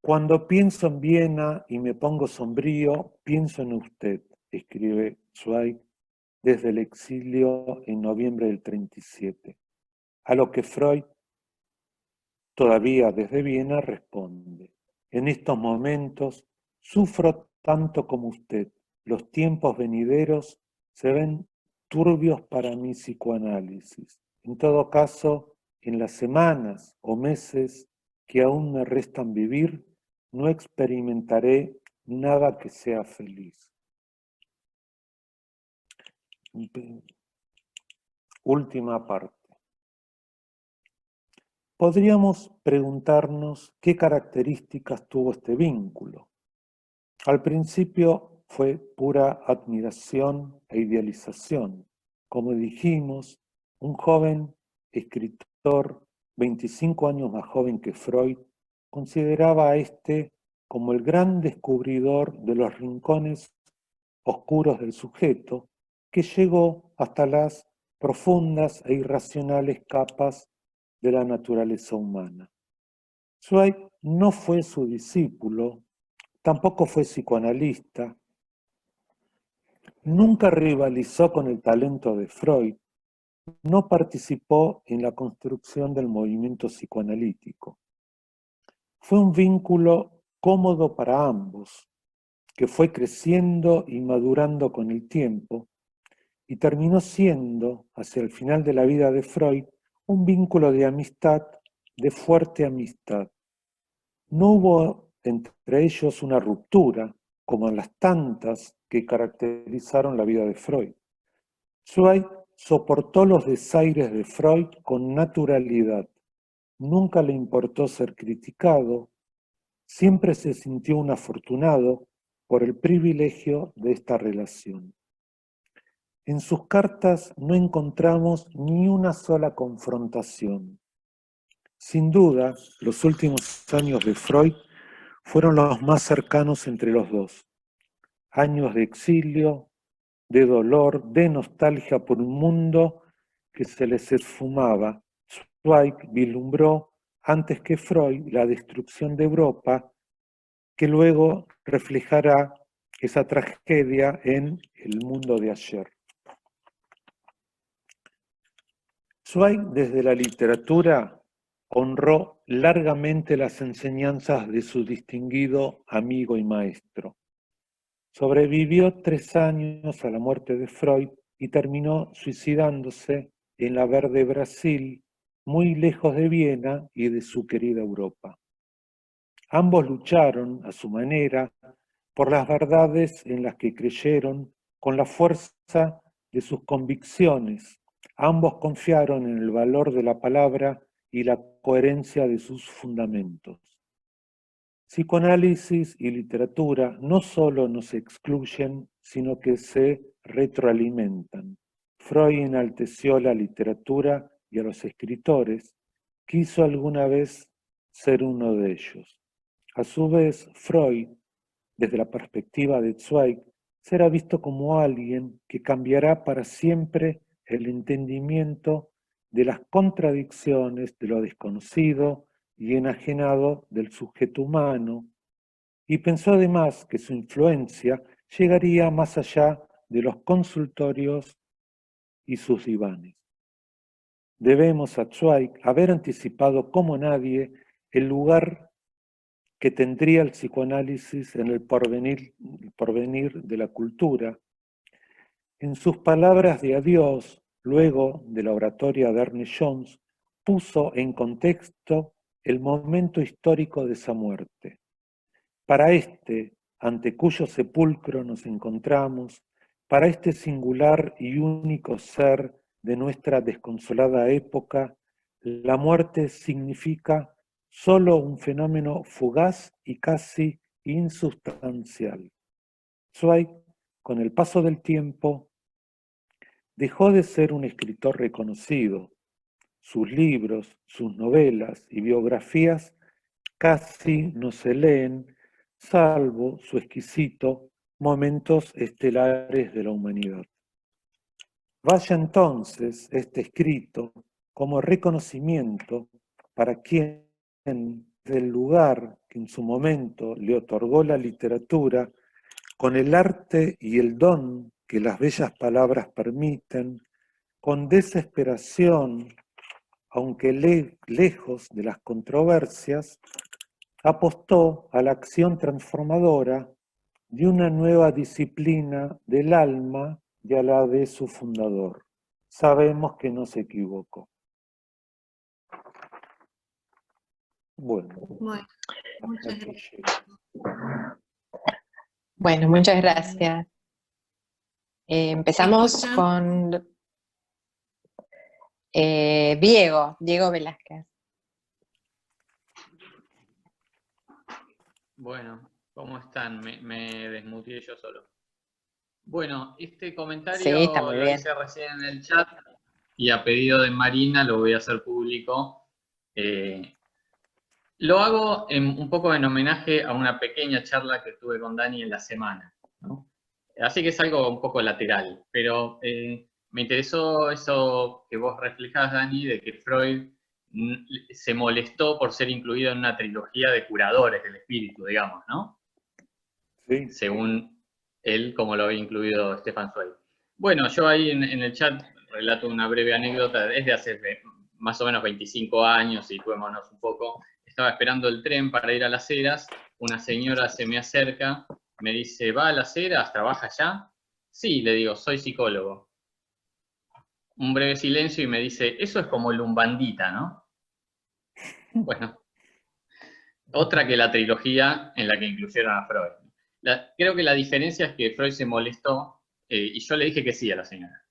Cuando pienso en Viena y me pongo sombrío, pienso en usted, escribe Zweig desde el exilio en noviembre del 37. A lo que Freud, todavía desde Viena, responde: en estos momentos sufro tanto como usted. Los tiempos venideros se ven turbios para mi psicoanálisis. En todo caso, en las semanas o meses que aún me restan vivir, no experimentaré nada que sea feliz. Última parte. Podríamos preguntarnos qué características tuvo este vínculo. Al principio fue pura admiración e idealización. Como dijimos, un joven escritor, 25 años más joven que Freud, consideraba a este como el gran descubridor de los rincones oscuros del sujeto, que llegó hasta las profundas e irracionales capas de la naturaleza humana. Zweig no fue su discípulo, tampoco fue psicoanalista, nunca rivalizó con el talento de Freud, no participó en la construcción del movimiento psicoanalítico. Fue un vínculo cómodo para ambos, que fue creciendo y madurando con el tiempo, y terminó siendo, hacia el final de la vida de Freud, un vínculo de amistad, de fuerte amistad. No hubo entre ellos una ruptura, como en las tantas que caracterizaron la vida de Freud. Zweig soportó los desaires de Freud con naturalidad. Nunca le importó ser criticado, siempre se sintió un afortunado por el privilegio de esta relación. En sus cartas no encontramos ni una sola confrontación. Sin duda, los últimos años de Freud fueron los más cercanos entre los dos. Años de exilio, de dolor, de nostalgia por un mundo que se les esfumaba. Zweig vislumbró antes que Freud la destrucción de Europa, que luego reflejará esa tragedia en el mundo de ayer. Zweig, desde la literatura, honró largamente las enseñanzas de su distinguido amigo y maestro. Sobrevivió 3 años a la muerte de Freud y terminó suicidándose en la verde Brasil, muy lejos de Viena y de su querida Europa. Ambos lucharon, a su manera, por las verdades en las que creyeron con la fuerza de sus convicciones. Ambos confiaron en el valor de la palabra y la coherencia de sus fundamentos. Psicoanálisis y literatura no solo nos excluyen, sino que se retroalimentan. Freud enalteció la literatura y a los escritores, quiso alguna vez ser uno de ellos. A su vez, Freud, desde la perspectiva de Zweig, será visto como alguien que cambiará para siempre el entendimiento de las contradicciones de lo desconocido y enajenado del sujeto humano, y pensó además que su influencia llegaría más allá de los consultorios y sus divanes. Debemos a Zweig haber anticipado como nadie el lugar que tendría el psicoanálisis en el porvenir de la cultura. En sus palabras de adiós, luego de la oratoria de Ernest Jones, puso en contexto el momento histórico de esa muerte. Para este, ante cuyo sepulcro nos encontramos, para este singular y único ser de nuestra desconsolada época, la muerte significa solo un fenómeno fugaz y casi insustancial. Zweig, con el paso del tiempo, dejó de ser un escritor reconocido. Sus libros, sus novelas y biografías casi no se leen, salvo su exquisito Momentos estelares de la humanidad. Vaya entonces este escrito como reconocimiento para quien, del lugar que en su momento le otorgó la literatura, con el arte y el don que las bellas palabras permiten, con desesperación, aunque lejos de las controversias, apostó a la acción transformadora de una nueva disciplina del alma y a la de su fundador. Sabemos que no se equivocó. Bueno, Bueno, muchas aquí gracias. llego. Bueno, muchas gracias. Empezamos ¿Me escuchan? con Diego Velázquez. Bueno, ¿cómo están? Me desmuteé yo solo. Bueno, este comentario Sí, está muy lo bien. hice recién en el chat y a pedido de Marina lo voy a hacer público. Lo hago un poco en homenaje a una pequeña charla que tuve con Dani en la semana, ¿no? Así que es algo un poco lateral, pero me interesó eso que vos reflejás, Dani, de que Freud se molestó por ser incluido en una trilogía de curadores del espíritu, digamos, ¿no? Sí. Según él, como lo había incluido Stefan Zweig. Bueno, yo ahí en el chat relato una breve anécdota, es de hace más o menos 25 años, y fuémonos un poco. Estaba esperando el tren para ir a Las Heras, una señora se me acerca, me dice, ¿va a Las Heras? ¿Trabaja allá? Sí, le digo, soy psicólogo. Un breve silencio y me dice, eso es como el Umbandita, ¿no? Bueno, otra que la trilogía en la que incluyeron a Freud. Creo que la diferencia es que Freud se molestó y yo le dije que sí a la señora.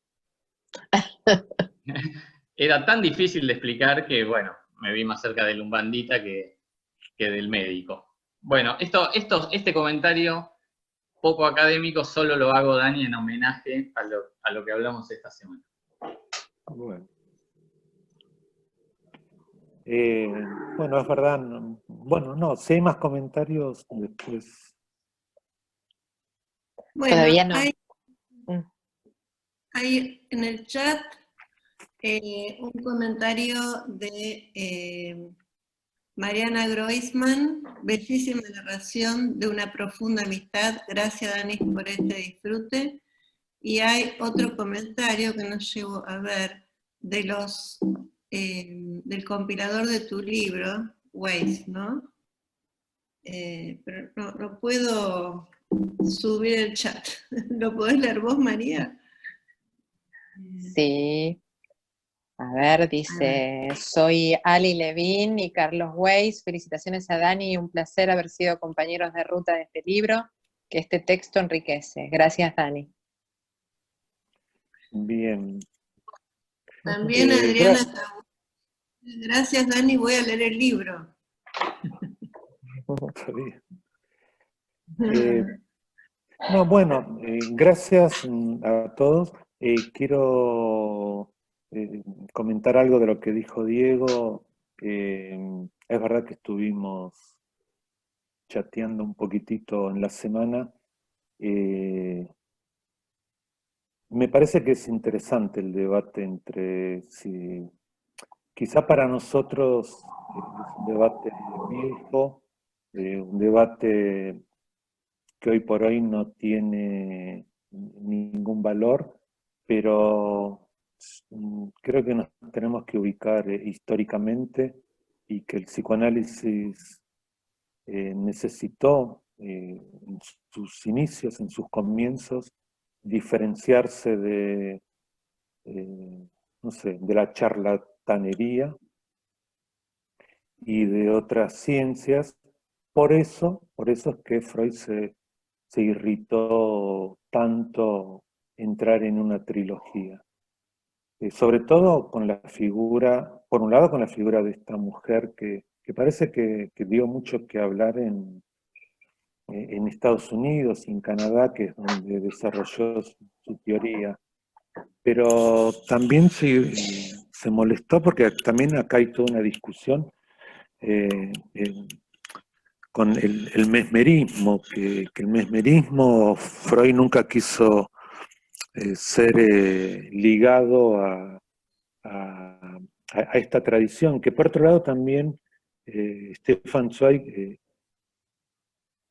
Era tan difícil de explicar que, bueno, me vi más cerca del Umbandita que del médico. Bueno, este comentario poco académico solo lo hago, Dani, en homenaje a lo que hablamos esta semana. Bueno. Bueno, es verdad. Bueno, no, si hay más comentarios, después. Bueno, Todavía no. hay en el chat un comentario de Mariana Groisman, bellísima narración de una profunda amistad, gracias Dani por este disfrute. Y hay otro comentario que no llego a ver, del compilador de tu libro, Weiss, ¿no? Pero no puedo subir el chat. ¿Lo podés leer vos, María? Sí. A ver, dice, soy Ali Levin y Carlos Weiss. Felicitaciones a Dani y un placer haber sido compañeros de ruta de este libro, que este texto enriquece. Gracias, Dani. Bien. También Adriana, gracias Dani, voy a leer el libro. Está bien. No, bueno, gracias a todos. Quiero comentar algo de lo que dijo Diego. Es verdad que estuvimos chateando un poquitito en la semana. Me parece que es interesante el debate entre si, quizá para nosotros es un debate viejo, un debate que hoy por hoy no tiene ningún valor, pero creo que nos tenemos que ubicar históricamente, y que el psicoanálisis necesitó en sus inicios, en sus comienzos, diferenciarse de, no sé, de la charlatanería y de otras ciencias. Por eso es que Freud se irritó tanto entrar en una trilogía. Sobre todo con la figura, por un lado con la figura de esta mujer que parece que dio mucho que hablar en Estados Unidos y en Canadá, que es donde desarrolló su teoría. pero también se molestó porque también acá hay toda una discusión con el mesmerismo, que el mesmerismo Freud nunca quiso ser ligado a esta tradición, que por otro lado también Stefan Zweig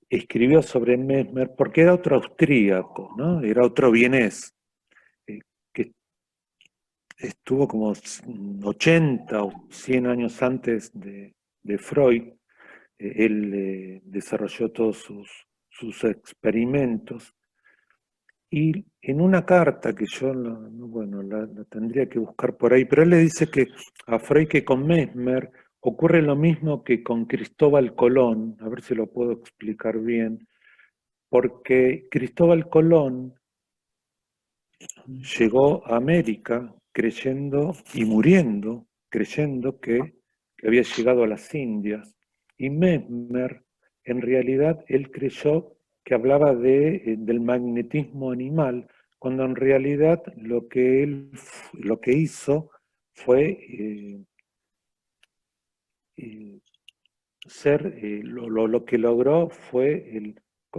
escribió sobre Mesmer porque era otro austríaco, ¿no? Era otro vienés, que estuvo como 80 o 100 años antes de Freud. Él desarrolló todos sus experimentos. Y en una carta que yo, bueno, la tendría que buscar por ahí, pero él le dice que a Freud que con Mesmer ocurre lo mismo que con Cristóbal Colón, a ver si lo puedo explicar bien, porque Cristóbal Colón llegó a América creyendo y muriendo, creyendo que había llegado a las Indias, y Mesmer, en realidad, él creyó que hablaba del magnetismo animal, cuando en realidad lo que hizo fue lo que logró fue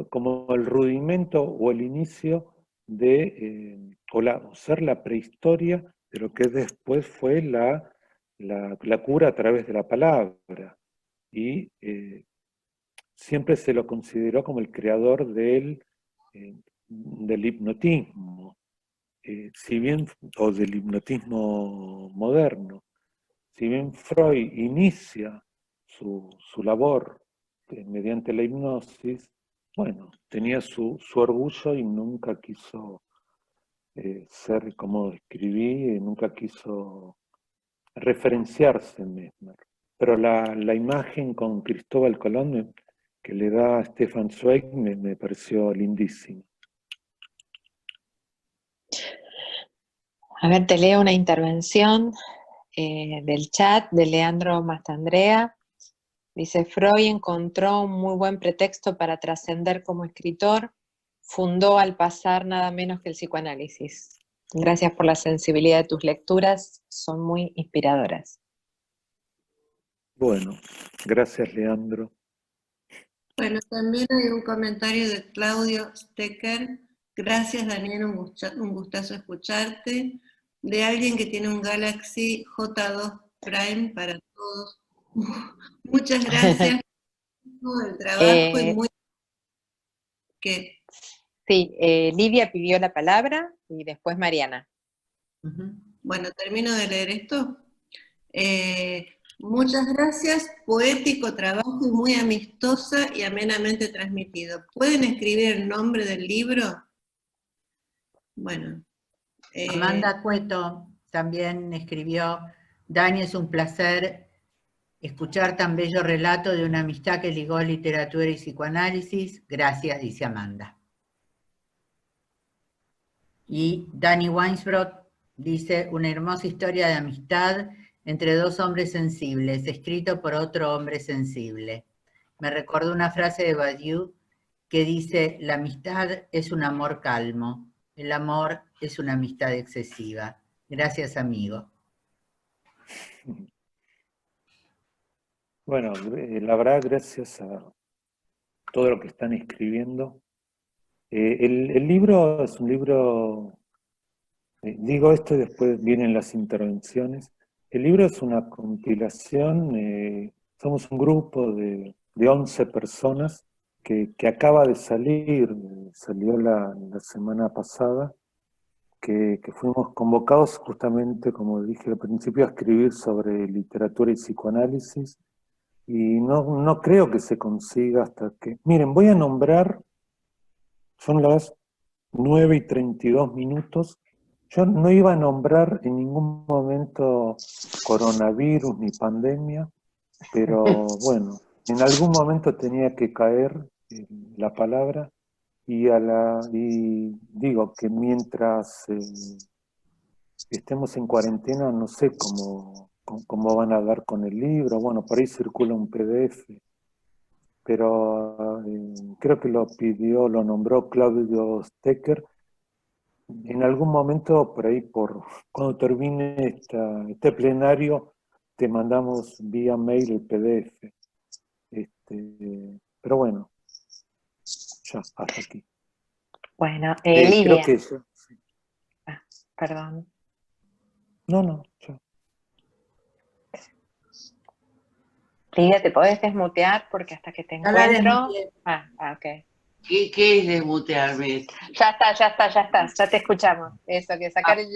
como el rudimento o el inicio o ser la prehistoria de lo que después fue la cura a través de la palabra. Y siempre se lo consideró como el creador del hipnotismo, si bien, o del hipnotismo moderno. Si bien Freud inicia su labor mediante la hipnosis, bueno, tenía su orgullo y nunca quiso ser como escribí, nunca quiso referenciarse en Mesmer. Pero la imagen con Cristóbal Colón que le da a Stefan Zweig me pareció lindísima. A ver, te leo una intervención del chat de Leandro Mastandrea. Dice, Freud encontró un muy buen pretexto para trascender como escritor, fundó al pasar nada menos que el psicoanálisis. Gracias por la sensibilidad de tus lecturas, son muy inspiradoras. Bueno, gracias Leandro. Bueno, también hay un comentario de Claudio Stecker. Gracias Daniel, un gustazo escucharte. De alguien que tiene un Galaxy J2 Prime para todos. Muchas gracias por el trabajo y muy... ¿Qué? Sí, Lidia pidió la palabra y después Mariana. Bueno, termino de leer esto. Muchas gracias, poético trabajo y muy amistosa y amenamente transmitido. ¿Pueden escribir el nombre del libro? Bueno. Amanda Cueto también escribió, Dani, es un placer escuchar tan bello relato de una amistad que ligó literatura y psicoanálisis. Gracias, dice Amanda. Y Dani Weinsbrot dice, una hermosa historia de amistad entre dos hombres sensibles, escrito por otro hombre sensible. Me recordó una frase de Badiou que dice, la amistad es un amor calmo, el amor es una amistad excesiva. Gracias, amigo. Bueno, la verdad, gracias a todo lo que están escribiendo. El libro es un libro, digo esto y después vienen las intervenciones. El libro es una compilación, somos un grupo de 11 personas que acaba de salir, salió la semana pasada, que fuimos convocados justamente, como dije al principio, a escribir sobre literatura y psicoanálisis. Y no creo que se consiga hasta que... Miren, voy a nombrar, son las 9:32. Yo no iba a nombrar en ningún momento coronavirus ni pandemia, pero bueno, en algún momento tenía que caer la palabra y digo que mientras estemos en cuarentena no sé cómo van a dar con el libro. Bueno, por ahí circula un PDF, pero creo que lo nombró Claudio Stecker. En algún momento, por ahí, cuando termine este plenario, te mandamos vía mail el PDF. Pero bueno, ya, hasta aquí. Bueno, Creo Lidia. que eso. Sí. Ah, perdón. No, ya. Lidia, ¿te podés desmutear? Porque hasta que te Ya la encuentro... desmuteé. ok. ¿Qué es desmutearme? Ya está, ya te escuchamos. Eso, que sacar el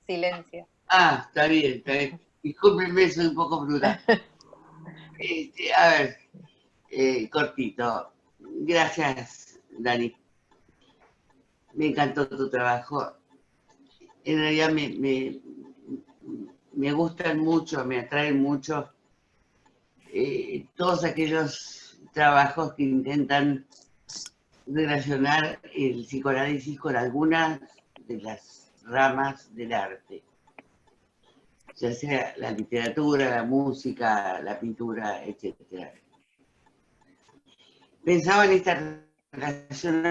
silencio. Está bien, está bien. Discúlpenme, soy un poco bruta. A ver, cortito. Gracias, Dani. Me encantó tu trabajo. En realidad me gustan mucho, me atraen mucho todos aquellos trabajos que intentan relacionar el psicoanálisis con algunas de las ramas del arte, ya sea la literatura, la música, la pintura, etc. Pensaba en esta relación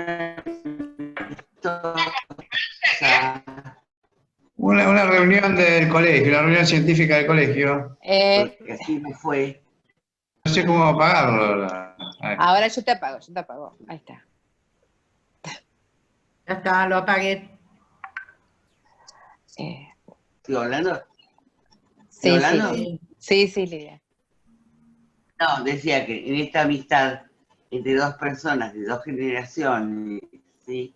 Una reunión del colegio, una reunión científica del colegio. porque así me fue. No sé cómo apagarlo. Ahora yo te apago. Ahí está. Ya está, lo apagué. ¿Estoy hablando? Sí, hablando? Sí, Lidia. No, decía que en esta amistad entre dos personas de dos generaciones, ¿sí?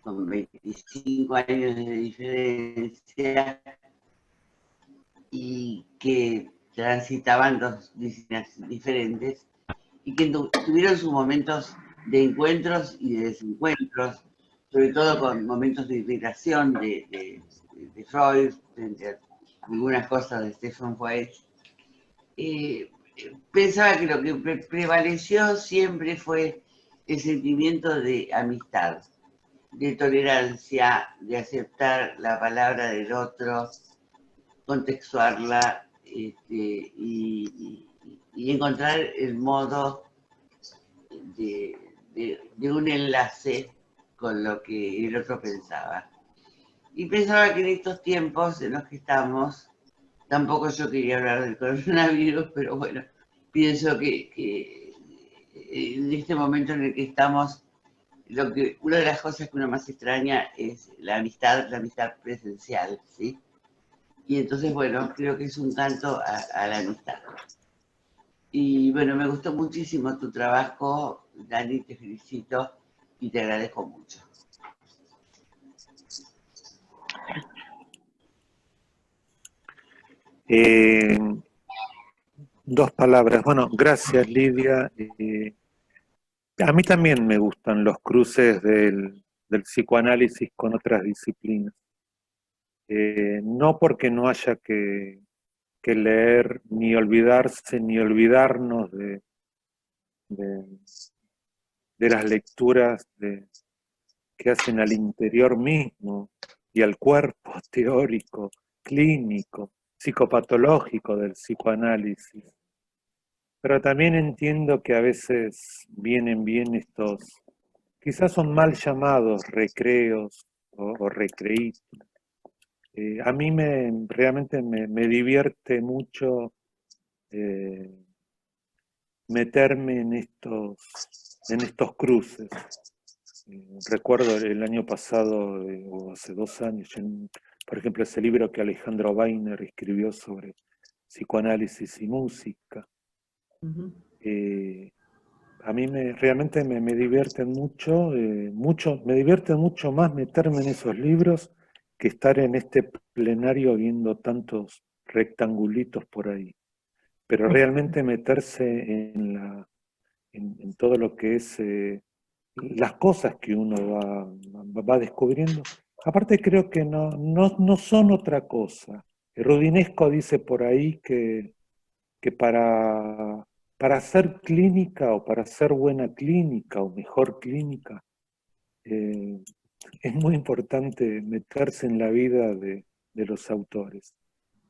Con 25 años de diferencia y que transitaban dos disciplinas diferentes y que tuvieron sus momentos de encuentros y de desencuentros, sobre todo con momentos de irritación de Freud, entre algunas cosas de Stephen Zweig. Pensaba que lo que prevaleció siempre fue el sentimiento de amistad, de tolerancia, de aceptar la palabra del otro, contextuarla y encontrar el modo de un enlace con lo que el otro pensaba. Y pensaba que en estos tiempos en los que estamos, tampoco yo quería hablar del coronavirus, pero bueno, pienso que en este momento en el que estamos, una de las cosas que uno más extraña es la amistad presencial, ¿sí? Y entonces, bueno, creo que es un canto a la amistad. Y bueno, me gustó muchísimo tu trabajo, Dani, te felicito y te agradezco mucho. Dos palabras. Bueno, gracias, Lidia. A mí también me gustan los cruces del psicoanálisis con otras disciplinas. No porque no haya que leer, ni olvidarse, ni olvidarnos de las lecturas que hacen al interior mismo y al cuerpo teórico, clínico, psicopatológico del psicoanálisis. Pero también entiendo que a veces vienen bien estos, quizás son mal llamados recreos o recreitos. A mí realmente me divierte mucho meterme en estos cruces. Recuerdo el año pasado, o hace 2 años, por ejemplo, ese libro que Alejandro Weiner escribió sobre psicoanálisis y música. A mí realmente me divierten mucho, me divierte mucho más meterme en esos libros que estar en este plenario viendo tantos rectangulitos por ahí. Pero realmente meterse en todo lo que es las cosas que uno va descubriendo. Aparte creo que no son otra cosa. Rudinesco dice por ahí que para hacer clínica o para hacer buena clínica o mejor clínica, es muy importante meterse en la vida de los autores.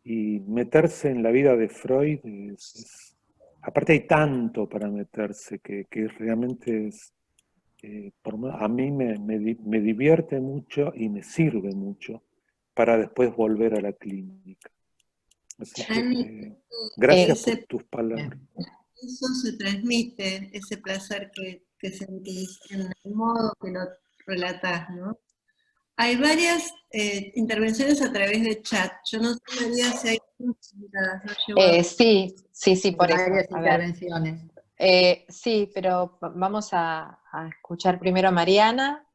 Y meterse en la vida de Freud aparte hay tanto para meterse que realmente a mí me divierte mucho y me sirve mucho para después volver a la clínica. Así que gracias por tus palabras. Eso se transmite, ese placer que sentís en el modo que lo relatás, ¿no? Hay varias intervenciones a través de chat. Yo no sé, María, si hay preguntas, ¿no? Sí, por eso. Varias A ver. intervenciones. Sí, pero vamos a escuchar primero a Mariana,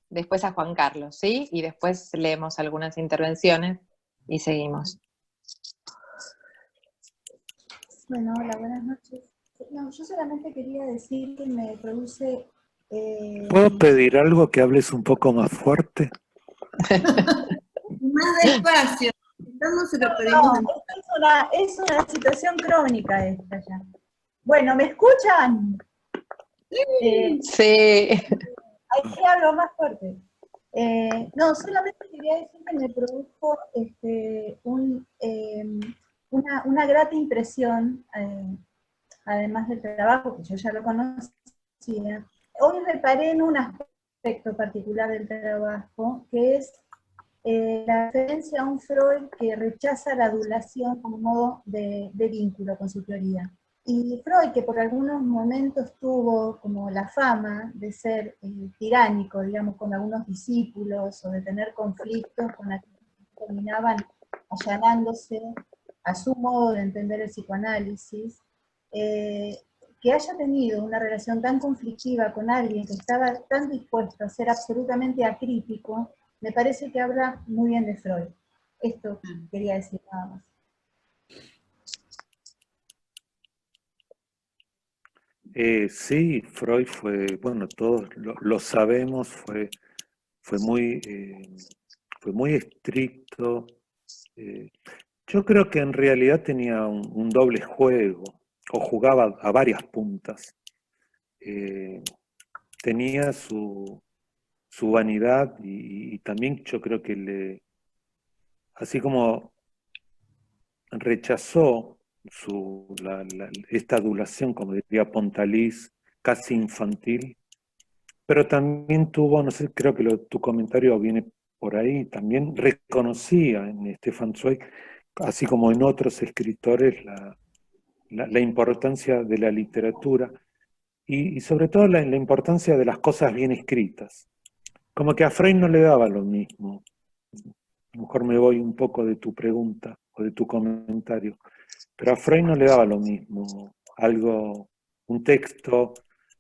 después a Juan Carlos, ¿sí? Y después leemos algunas intervenciones y seguimos. Bueno, hola, buenas noches. No, yo solamente quería decir que me produce... ¿Puedo pedir algo, que hables un poco más fuerte? Más despacio. Estamos, se lo pedimos. No, es una situación crónica esta ya. Bueno, ¿me escuchan? Sí. Ahí hablo más fuerte. No, solamente quería decir que me produjo una grata impresión, además del trabajo, que yo ya lo conocía. Hoy reparé en un aspecto particular del trabajo, que es la referencia a un Freud que rechaza la adulación como modo de vínculo con su teoría. Y Freud, que por algunos momentos tuvo como la fama de ser tiránico, digamos, con algunos discípulos, o de tener conflictos con aquellos que terminaban allanándose a su modo de entender el psicoanálisis, que haya tenido una relación tan conflictiva con alguien que estaba tan dispuesto a ser absolutamente acrítico, me parece que habla muy bien de Freud. Esto quería decir nada más. Sí, Freud fue, bueno, todos lo sabemos, fue muy estricto. Yo creo que en realidad tenía un doble juego, o jugaba a varias puntas. Tenía su vanidad y también yo creo que así como rechazó esta adulación, como diría Pontalís, casi infantil, pero también tuvo, no sé, creo que tu comentario viene por ahí, también reconocía en Stefan Zweig, así como en otros escritores, la importancia de la literatura y sobre todo la importancia de las cosas bien escritas. Como que a Freud no le daba lo mismo. A lo mejor me voy un poco de tu pregunta o de tu comentario, pero a Freud no le daba lo mismo un texto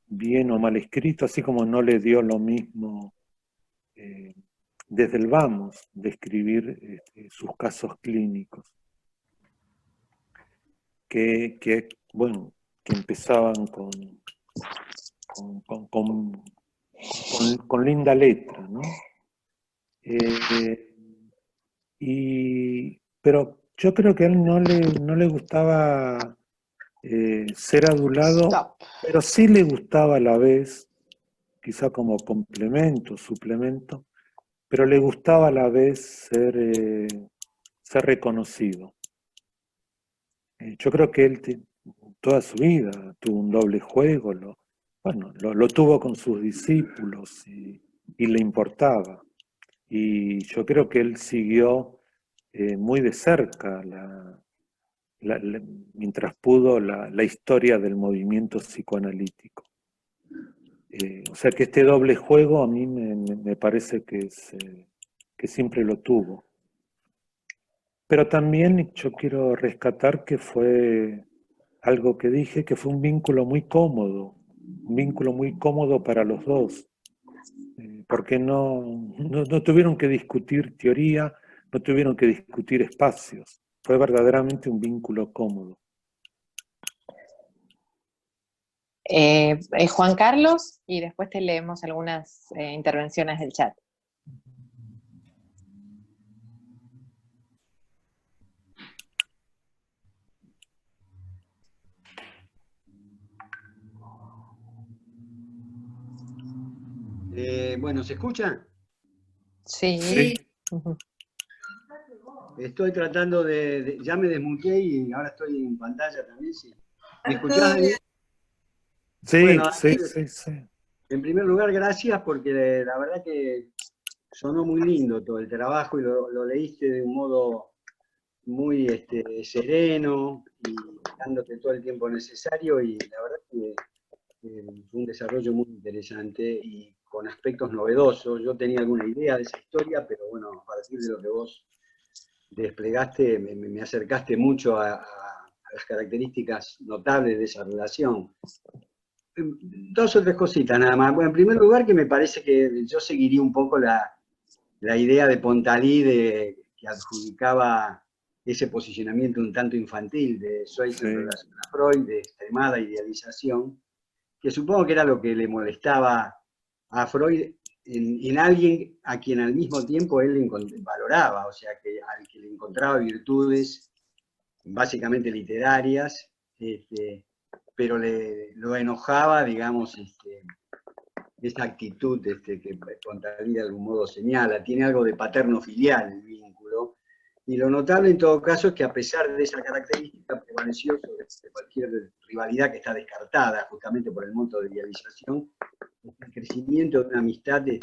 bien o mal escrito, así como no le dio lo mismo desde el vamos de escribir sus casos clínicos, que empezaban con linda letra, ¿no? Pero yo creo que a él no le gustaba ser adulado, pero sí le gustaba a la vez, quizá como complemento, suplemento, pero le gustaba a la vez ser reconocido. Yo creo que él toda su vida tuvo un doble juego, lo tuvo con sus discípulos y le importaba. Y yo creo que él siguió muy de cerca, mientras pudo, la historia del movimiento psicoanalítico. O sea que este doble juego a mí me parece que siempre lo tuvo. Pero también yo quiero rescatar que fue algo que dije, que fue un vínculo muy cómodo para los dos, porque no tuvieron que discutir teoría, no tuvieron que discutir espacios, fue verdaderamente un vínculo cómodo. Juan Carlos, y después te leemos algunas intervenciones del chat. Bueno, ¿se escucha? Sí. Estoy tratando ya me desmuteé y ahora estoy en pantalla también, sí. ¿Me escuchás bien? Sí, Bueno, sí. En primer lugar, gracias porque la verdad que sonó muy lindo todo el trabajo y lo leíste de un modo muy sereno y dándote todo el tiempo necesario y la verdad que fue un desarrollo muy interesante y con aspectos novedosos. Yo tenía alguna idea de esa historia, pero bueno, a partir de lo que vos desplegaste, me acercaste mucho a las características notables de esa relación. Dos o tres cositas nada más. Bueno, en primer lugar, que me parece que yo seguiría un poco la idea de Pontalí que adjudicaba ese posicionamiento un tanto infantil de Schweitzer en relación a Freud, de extremada idealización, que supongo que era lo que le molestaba a Freud en alguien a quien al mismo tiempo él valoraba, o sea, al que le encontraba virtudes básicamente literarias, pero lo enojaba, digamos, esa actitud que Pontalí de algún modo señala. Tiene algo de paterno-filial el vínculo, y lo notable en todo caso es que a pesar de esa característica prevaleció sobre cualquier rivalidad que está descartada justamente por el monto de idealización, el crecimiento de una amistad en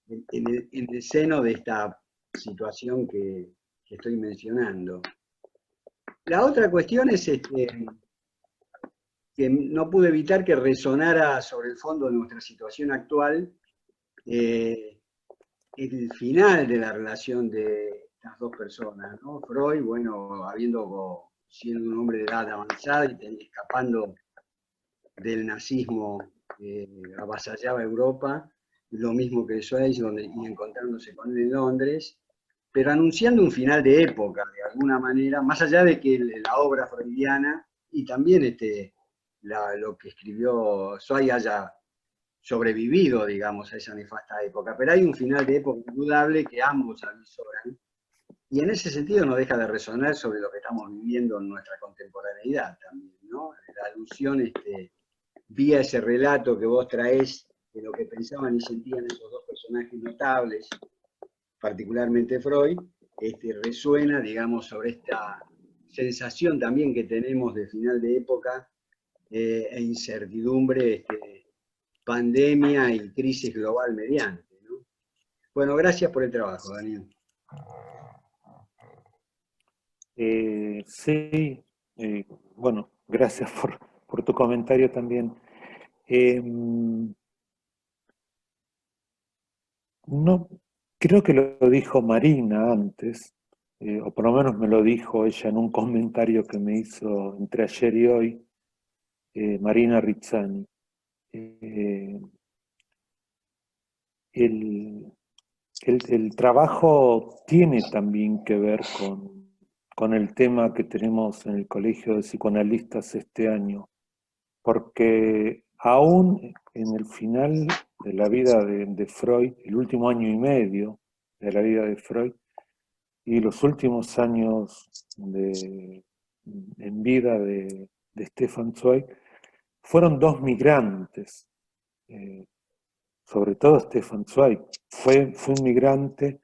el seno de esta situación que estoy mencionando. La otra cuestión es que no pude evitar que resonara sobre el fondo de nuestra situación actual el final de la relación de estas dos personas, ¿no? Freud, bueno, siendo un hombre de edad avanzada y escapando del nazismo que avasallaba Europa, lo mismo que Schweitzer, y encontrándose con él en Londres, pero anunciando un final de época, de alguna manera, más allá de que la obra freudiana y también lo que escribió Zweig haya sobrevivido, digamos, a esa nefasta época. Pero hay un final de época indudable que ambos avisoran, y en ese sentido no deja de resonar sobre lo que estamos viviendo en nuestra contemporaneidad también, ¿no? La alusión vía ese relato que vos traés de lo que pensaban y sentían esos dos personajes notables, particularmente Freud, resuena, digamos, sobre esta sensación también que tenemos de final de época e incertidumbre, pandemia y crisis global mediante, ¿no? Bueno, gracias por el trabajo, Daniel. Sí, bueno, gracias por tu comentario también. No, creo que lo dijo Marina antes, o por lo menos me lo dijo ella en un comentario que me hizo entre ayer y hoy, Marina Rizzani. El trabajo tiene también que ver con el tema que tenemos en el Colegio de Psicoanalistas este año, porque aún en el final de la vida de Freud, el último año y medio de la vida de Freud, y los últimos años en vida de Stefan Zweig, fueron dos migrantes, sobre todo Stefan Zweig, fue un migrante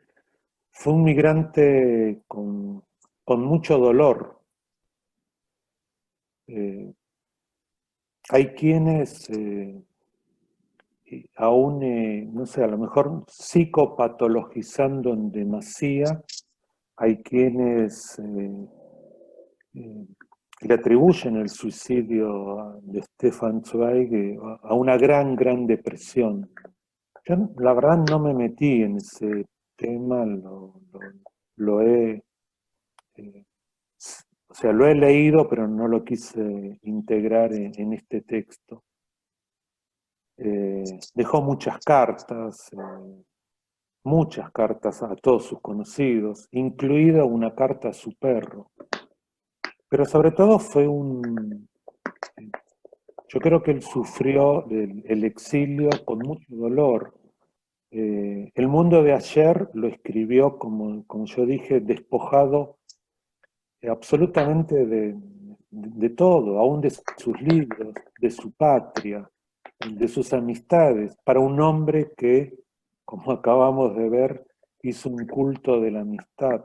con mucho dolor. Hay quienes aún, no sé, a lo mejor psicopatologizando en demasía, hay quienes le atribuyen el suicidio de Stefan Zweig a una gran depresión. Yo la verdad no me metí en ese tema, lo he leído, pero no lo quise integrar en este texto. Dejó muchas cartas a todos sus conocidos, incluida una carta a su perro. Pero sobre todo yo creo que él sufrió el exilio con mucho dolor. El mundo de ayer lo escribió, como yo dije, despojado absolutamente de todo, aún de sus libros, de su patria, de sus amistades, para un hombre que, como acabamos de ver, hizo un culto de la amistad.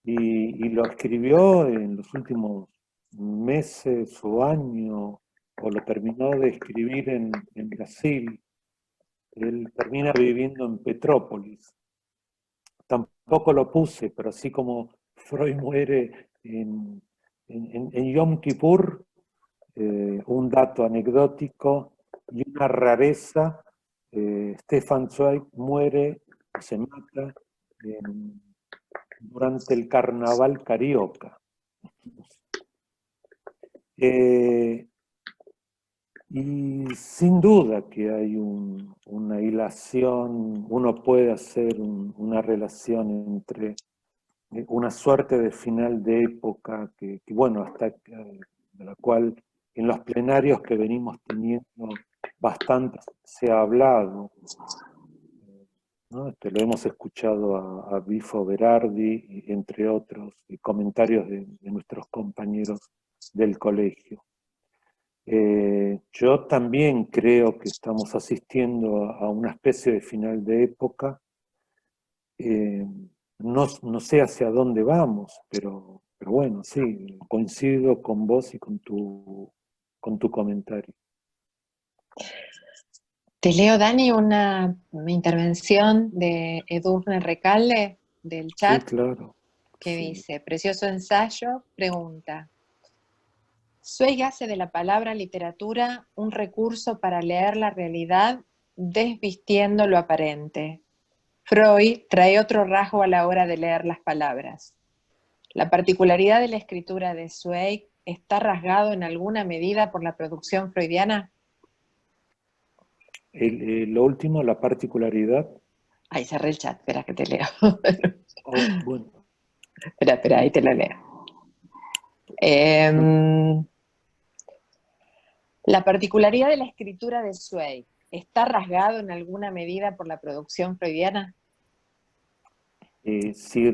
Y lo escribió en los últimos meses o años o lo terminó de escribir en Brasil. Él termina viviendo en Petrópolis. Tampoco lo puse, pero así como Freud muere en Yom Kippur, un dato anecdótico y una rareza, Stefan Zweig muere, se mata durante el carnaval carioca. Y sin duda que hay una hilación, uno puede hacer una relación entre una suerte de final de época que bueno, hasta de la cual en los plenarios que venimos teniendo bastante se ha hablado, ¿no? Lo hemos escuchado a Bifo Berardi, entre otros, y comentarios de nuestros compañeros del colegio. Yo también creo que estamos asistiendo a una especie de final de época. No sé hacia dónde vamos, pero bueno, sí, coincido con vos y con tu comentario. Te leo, Dani, una intervención de Edurne Recalde del chat. Sí, claro. Que sí. dice, precioso ensayo, pregunta. Zweig hace de la palabra literatura un recurso para leer la realidad desvistiendo lo aparente. Freud trae otro rasgo a la hora de leer las palabras. La particularidad de la escritura de Zweig está rasgado en alguna medida por la producción freudiana. Lo último, la particularidad. Ahí cerré el chat, espera que te leo. Bueno. Espera, ahí te lo leo. La particularidad de la escritura de Zweig está rasgado en alguna medida por la producción freudiana. Sí,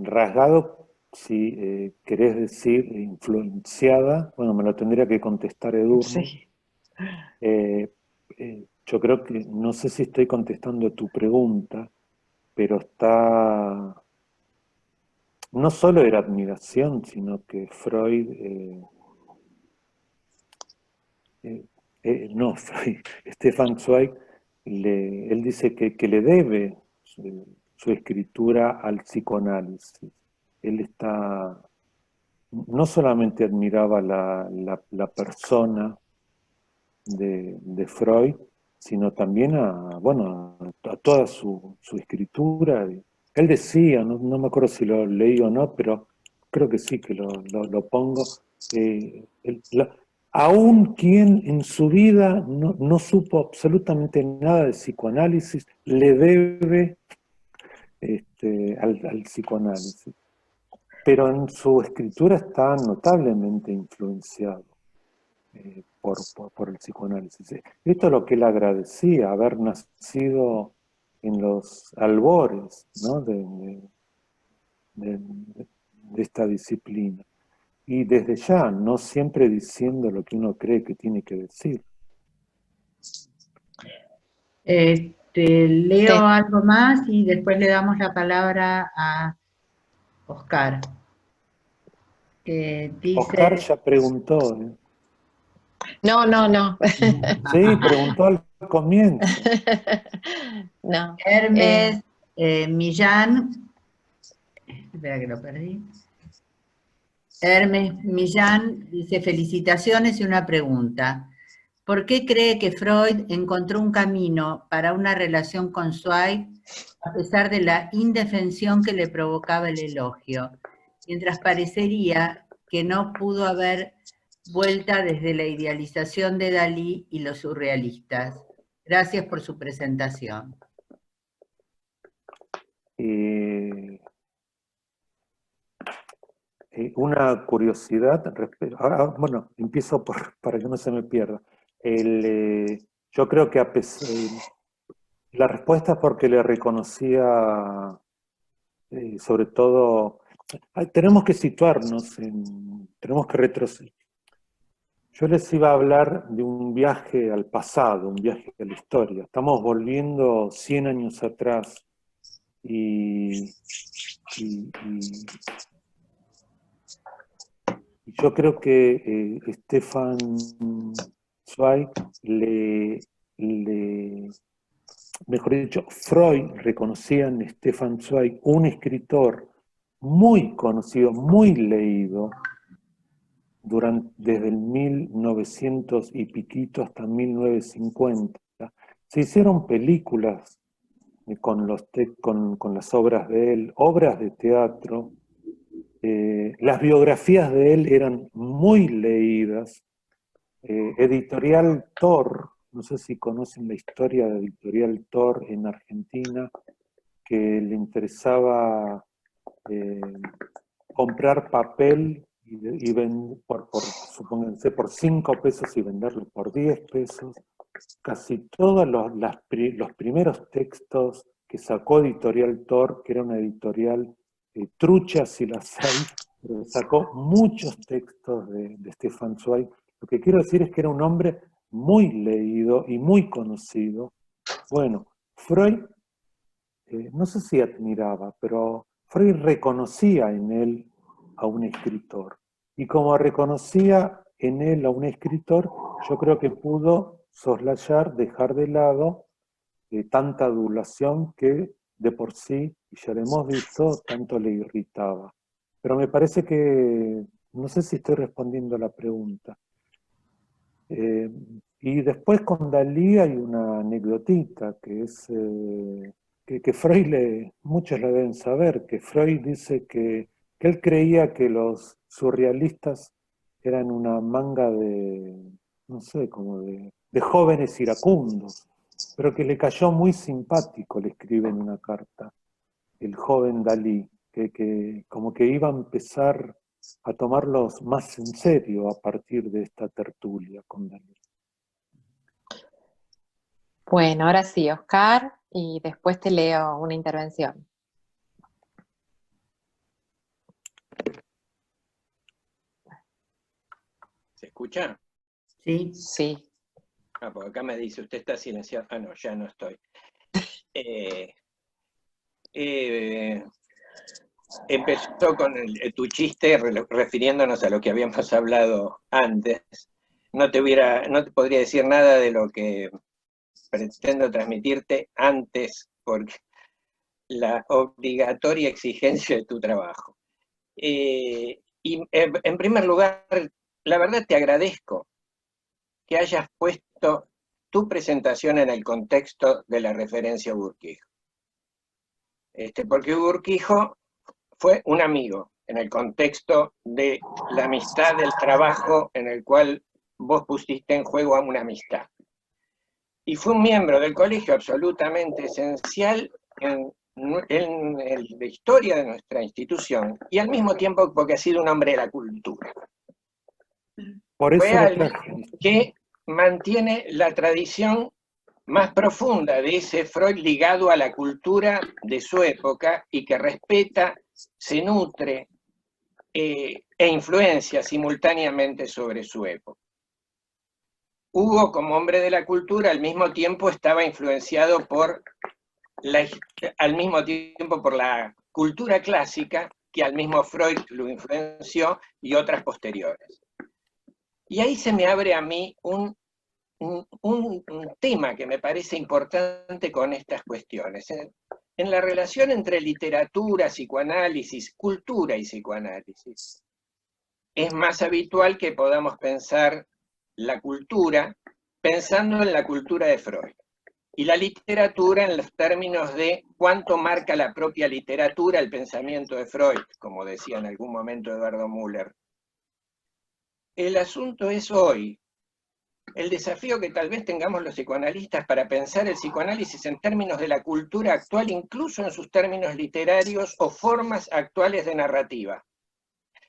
rasgado, si querés decir influenciada, bueno, me lo tendría que contestar Edurne. Sí. Yo creo que, no sé si estoy contestando tu pregunta, pero está, no solo era admiración, sino que Freud, Freud, Stefan Zweig, él dice que le debe su escritura al psicoanálisis. Él no solamente admiraba la persona de Freud, sino también a toda su escritura. Él decía, no me acuerdo si lo leí o no, pero creo que sí que lo pongo, aún quien en su vida no supo absolutamente nada de psicoanálisis, le debe al psicoanálisis. Pero en su escritura está notablemente influenciado por el psicoanálisis. Esto es lo que él agradecía, haber nacido en los albores, ¿no? de esta disciplina. Y desde ya, no siempre diciendo lo que uno cree que tiene que decir. Leo algo más y después le damos la palabra a Oscar. Dice... Oscar ya preguntó. No. Sí, preguntó al comienzo. No. Hermes Millán, espera que lo perdí. Hermes Millán dice, felicitaciones y una pregunta. ¿Por qué cree que Freud encontró un camino para una relación con Zweig a pesar de la indefensión que le provocaba el elogio, mientras parecería que no pudo haber vuelta desde la idealización de Dalí y los surrealistas? Gracias por su presentación. Una curiosidad, bueno, empiezo para que no se me pierda. Yo creo que la respuesta es porque le reconocía, sobre todo, tenemos que situarnos, tenemos que retroceder. Yo les iba a hablar de un viaje al pasado, un viaje a la historia. Estamos volviendo 100 años atrás y yo creo que Stefan Zweig mejor dicho, Freud reconocía en Stefan Zweig un escritor muy conocido, muy leído, desde el 1900 y piquito hasta 1950. Se hicieron películas con las obras de él, obras de teatro. Las biografías de él eran muy leídas. Editorial Thor, no sé si conocen la historia de Editorial Thor en Argentina, que le interesaba comprar papel y vender supónganse, por 5 pesos y venderlo por 10 pesos. Casi todos los primeros textos que sacó Editorial Thor, que era una editorial trucha si las hay, pero sacó muchos textos de Stefan Zweig. Lo que quiero decir es que era un hombre muy leído y muy conocido. Bueno, Freud, no sé si admiraba, pero Freud reconocía en él a un escritor. Y como reconocía en él a un escritor, yo creo que pudo soslayar, dejar de lado tanta adulación que de por sí, y ya lo hemos visto, tanto le irritaba. Pero me parece que, no sé si estoy respondiendo a la pregunta. Y después con Dalí hay una anecdotita que es que Freud, muchos la deben saber, que Freud dice que él creía que los surrealistas eran una manga de, no sé, como de jóvenes iracundos, pero que le cayó muy simpático, le escribe en una carta, el joven Dalí, que como que iba a empezar a tomarlos más en serio a partir de esta tertulia con Dalí. Bueno, ahora sí, Oscar, y después te leo una intervención. ¿Se escucha? Sí. Sí. Ah, porque acá me dice, usted está silenciado. Ah, no, ya no estoy. Empezó con tu chiste refiriéndonos a lo que habíamos hablado antes. No te podría decir nada de lo que pretendo transmitirte antes, porque la obligatoria exigencia de tu trabajo. Y en primer lugar, la verdad te agradezco que hayas puesto tu presentación en el contexto de la referencia a Urquijo. Porque Urquijo fue un amigo en el contexto de la amistad del trabajo en el cual vos pusiste en juego a una amistad. Y fue un miembro del colegio absolutamente esencial en la historia de nuestra institución, y al mismo tiempo porque ha sido un hombre de la cultura. Por eso fue alguien que mantiene la tradición más profunda de ese Freud ligado a la cultura de su época y que respeta, se nutre e influencia simultáneamente sobre su época. Hugo, como hombre de la cultura, al mismo tiempo estaba influenciado por la cultura clásica, que al mismo Freud lo influenció, y otras posteriores. Y ahí se me abre a mí un tema que me parece importante con estas cuestiones. En la relación entre literatura, psicoanálisis, cultura y psicoanálisis, es más habitual que podamos pensar la cultura pensando en la cultura de Freud, y la literatura en los términos de cuánto marca la propia literatura el pensamiento de Freud, como decía en algún momento Eduardo Müller. El asunto es hoy, el desafío que tal vez tengamos los psicoanalistas para pensar el psicoanálisis en términos de la cultura actual, incluso en sus términos literarios o formas actuales de narrativa.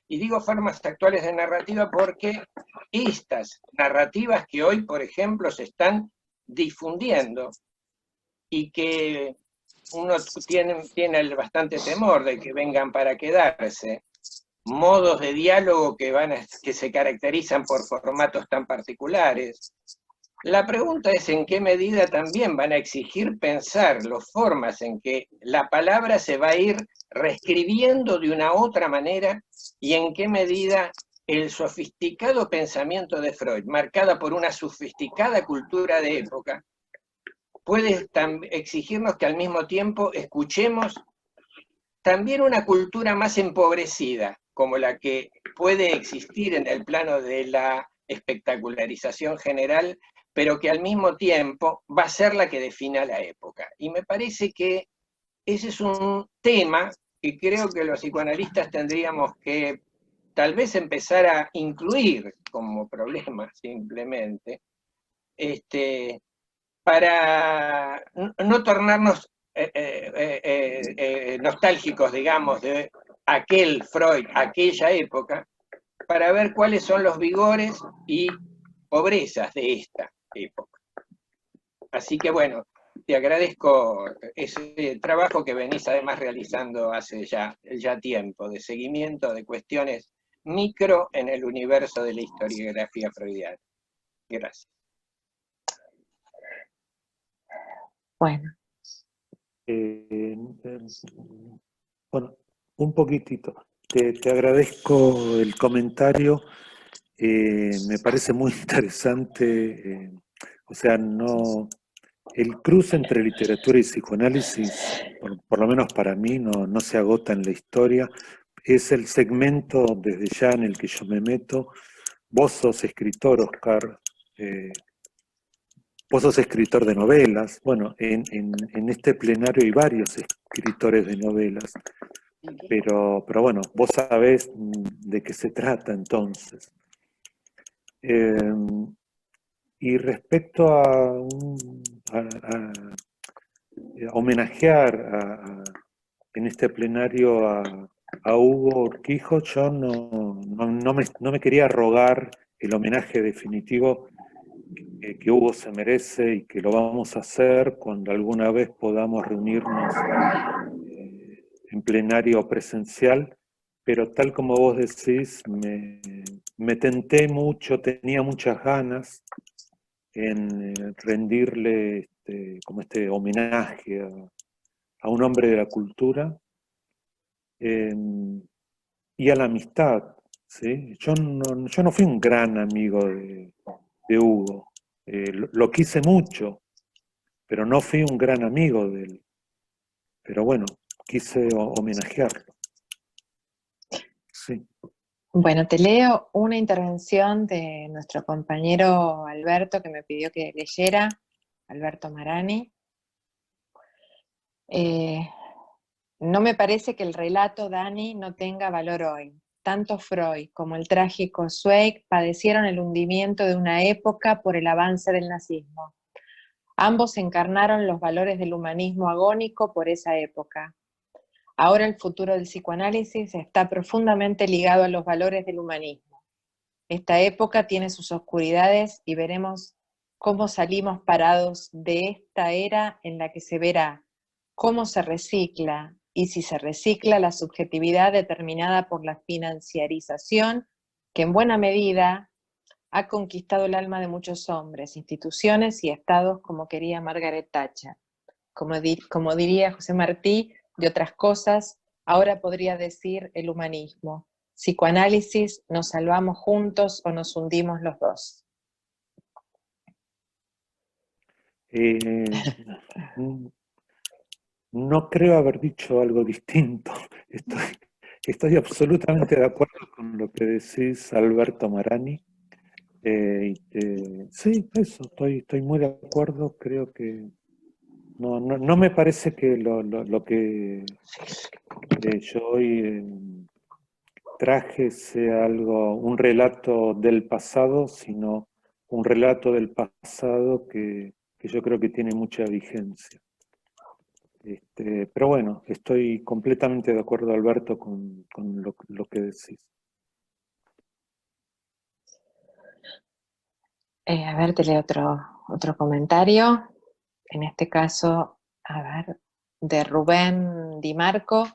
Y digo formas actuales de narrativa porque estas narrativas que hoy, por ejemplo, se están difundiendo y que uno tiene el bastante temor de que vengan para quedarse, modos de diálogo que se caracterizan por formatos tan particulares. La pregunta es en qué medida también van a exigir pensar las formas en que la palabra se va a ir reescribiendo de una otra manera, y en qué medida el sofisticado pensamiento de Freud, marcada por una sofisticada cultura de época, puede exigirnos que al mismo tiempo escuchemos también una cultura más empobrecida, como la que puede existir en el plano de la espectacularización general, pero que al mismo tiempo va a ser la que defina la época. Y me parece que ese es un tema que creo que los psicoanalistas tendríamos que tal vez empezar a incluir como problema simplemente, para no tornarnos nostálgicos, digamos, de aquel Freud, aquella época, para ver cuáles son los vigores y pobrezas de esta época. Así que bueno, te agradezco ese trabajo que venís además realizando hace ya tiempo, de seguimiento de cuestiones micro en el universo de la historiografía freudiana. Gracias. Bueno. Bueno, un poquitito. Te agradezco el comentario. Me parece muy interesante. O sea, el cruce entre literatura y psicoanálisis, por lo menos para mí, no se agota en la historia. Es el segmento desde ya en el que yo me meto. Vos sos escritor, Oscar. Vos sos escritor de novelas. Bueno, en este plenario hay varios escritores de novelas. Pero bueno, vos sabés de qué se trata entonces. Y respecto a homenajear en este plenario a Hugo Urquijo, yo no me quería arrogar el homenaje definitivo que Hugo se merece y que lo vamos a hacer cuando alguna vez podamos reunirnos en plenario presencial, pero tal como vos decís, me tenté mucho, tenía muchas ganas en rendirle como este homenaje a un hombre de la cultura y a la amistad, ¿sí? Yo no fui un gran amigo de Hugo, lo quise mucho, pero no fui un gran amigo de él. Pero bueno, quise homenajearlo. Sí. Bueno, te leo una intervención de nuestro compañero Alberto que me pidió que leyera, Alberto Marani. No me parece que el relato, Dani, no tenga valor hoy. Tanto Freud como el trágico Zweig padecieron el hundimiento de una época por el avance del nazismo. Ambos encarnaron los valores del humanismo agónico por esa época. Ahora el futuro del psicoanálisis está profundamente ligado a los valores del humanismo. Esta época tiene sus oscuridades y veremos cómo salimos parados de esta era en la que se verá cómo se recicla y si se recicla la subjetividad determinada por la financiarización que en buena medida ha conquistado el alma de muchos hombres, instituciones y estados, como quería Margaret Thatcher. Como diría José Martí, de otras cosas, ahora podría decir el humanismo. Psicoanálisis, nos salvamos juntos o nos hundimos los dos. No creo haber dicho algo distinto. Estoy absolutamente de acuerdo con lo que decís, Alberto Marani. Sí, eso, estoy muy de acuerdo. Creo que no me parece que lo que yo hoy traje sea un relato del pasado, sino un relato del pasado que yo creo que tiene mucha vigencia. Pero bueno, estoy completamente de acuerdo, Alberto, con lo que decís. A ver, te leo otro comentario. En este caso, a ver, de Rubén Di Marco.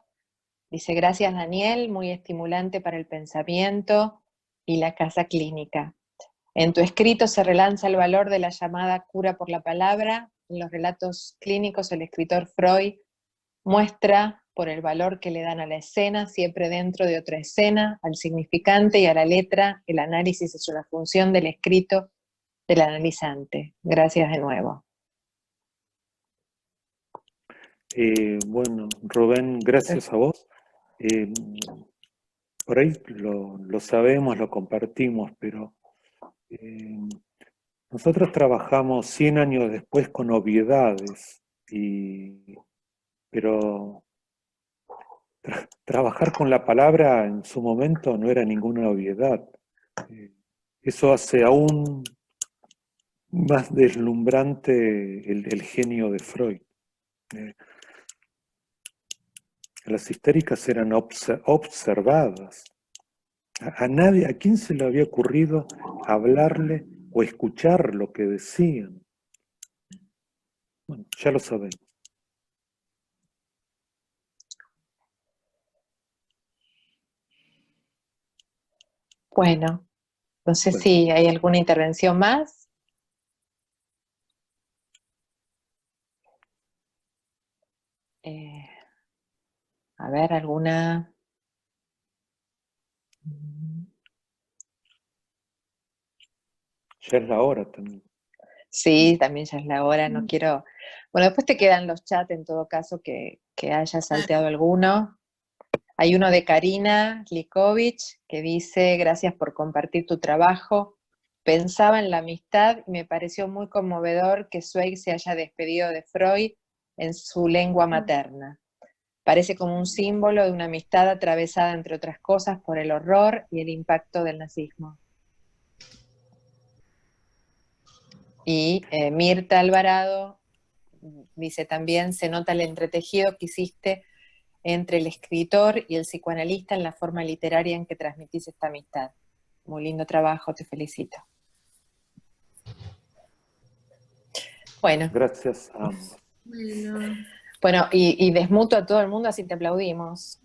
Dice, gracias Daniel, muy estimulante para el pensamiento y la casa clínica. En tu escrito se relanza el valor de la llamada cura por la palabra. En los relatos clínicos el escritor Freud muestra por el valor que le dan a la escena, siempre dentro de otra escena, al significante y a la letra. El análisis es una función del escrito del analizante. Gracias de nuevo. Bueno, Rubén, gracias a vos. Por ahí lo sabemos, lo compartimos, pero nosotros trabajamos 100 años después con obviedades, pero trabajar con la palabra en su momento no era ninguna obviedad. Eso hace aún más deslumbrante el genio de Freud. Las histéricas eran observadas. A nadie, ¿a quién se le había ocurrido hablarle o escuchar lo que decían? Bueno, ya lo sabemos. Bueno, no sé si hay alguna intervención más. A ver, alguna... Ya es la hora también. Sí, también ya es la hora, no quiero... Bueno, después te quedan los chats en todo caso que haya salteado alguno. Hay uno de Karina Likovich que dice: gracias por compartir tu trabajo. Pensaba en la amistad y me pareció muy conmovedor que Zweig se haya despedido de Freud en su lengua materna. Parece como un símbolo de una amistad atravesada, entre otras cosas, por el horror y el impacto del nazismo. Y Mirta Alvarado dice también: se nota el entretejido que hiciste entre el escritor y el psicoanalista en la forma literaria en que transmitís esta amistad. Muy lindo trabajo, te felicito. Bueno. Gracias a ambos. Bueno, y desmuto a todo el mundo, así te aplaudimos.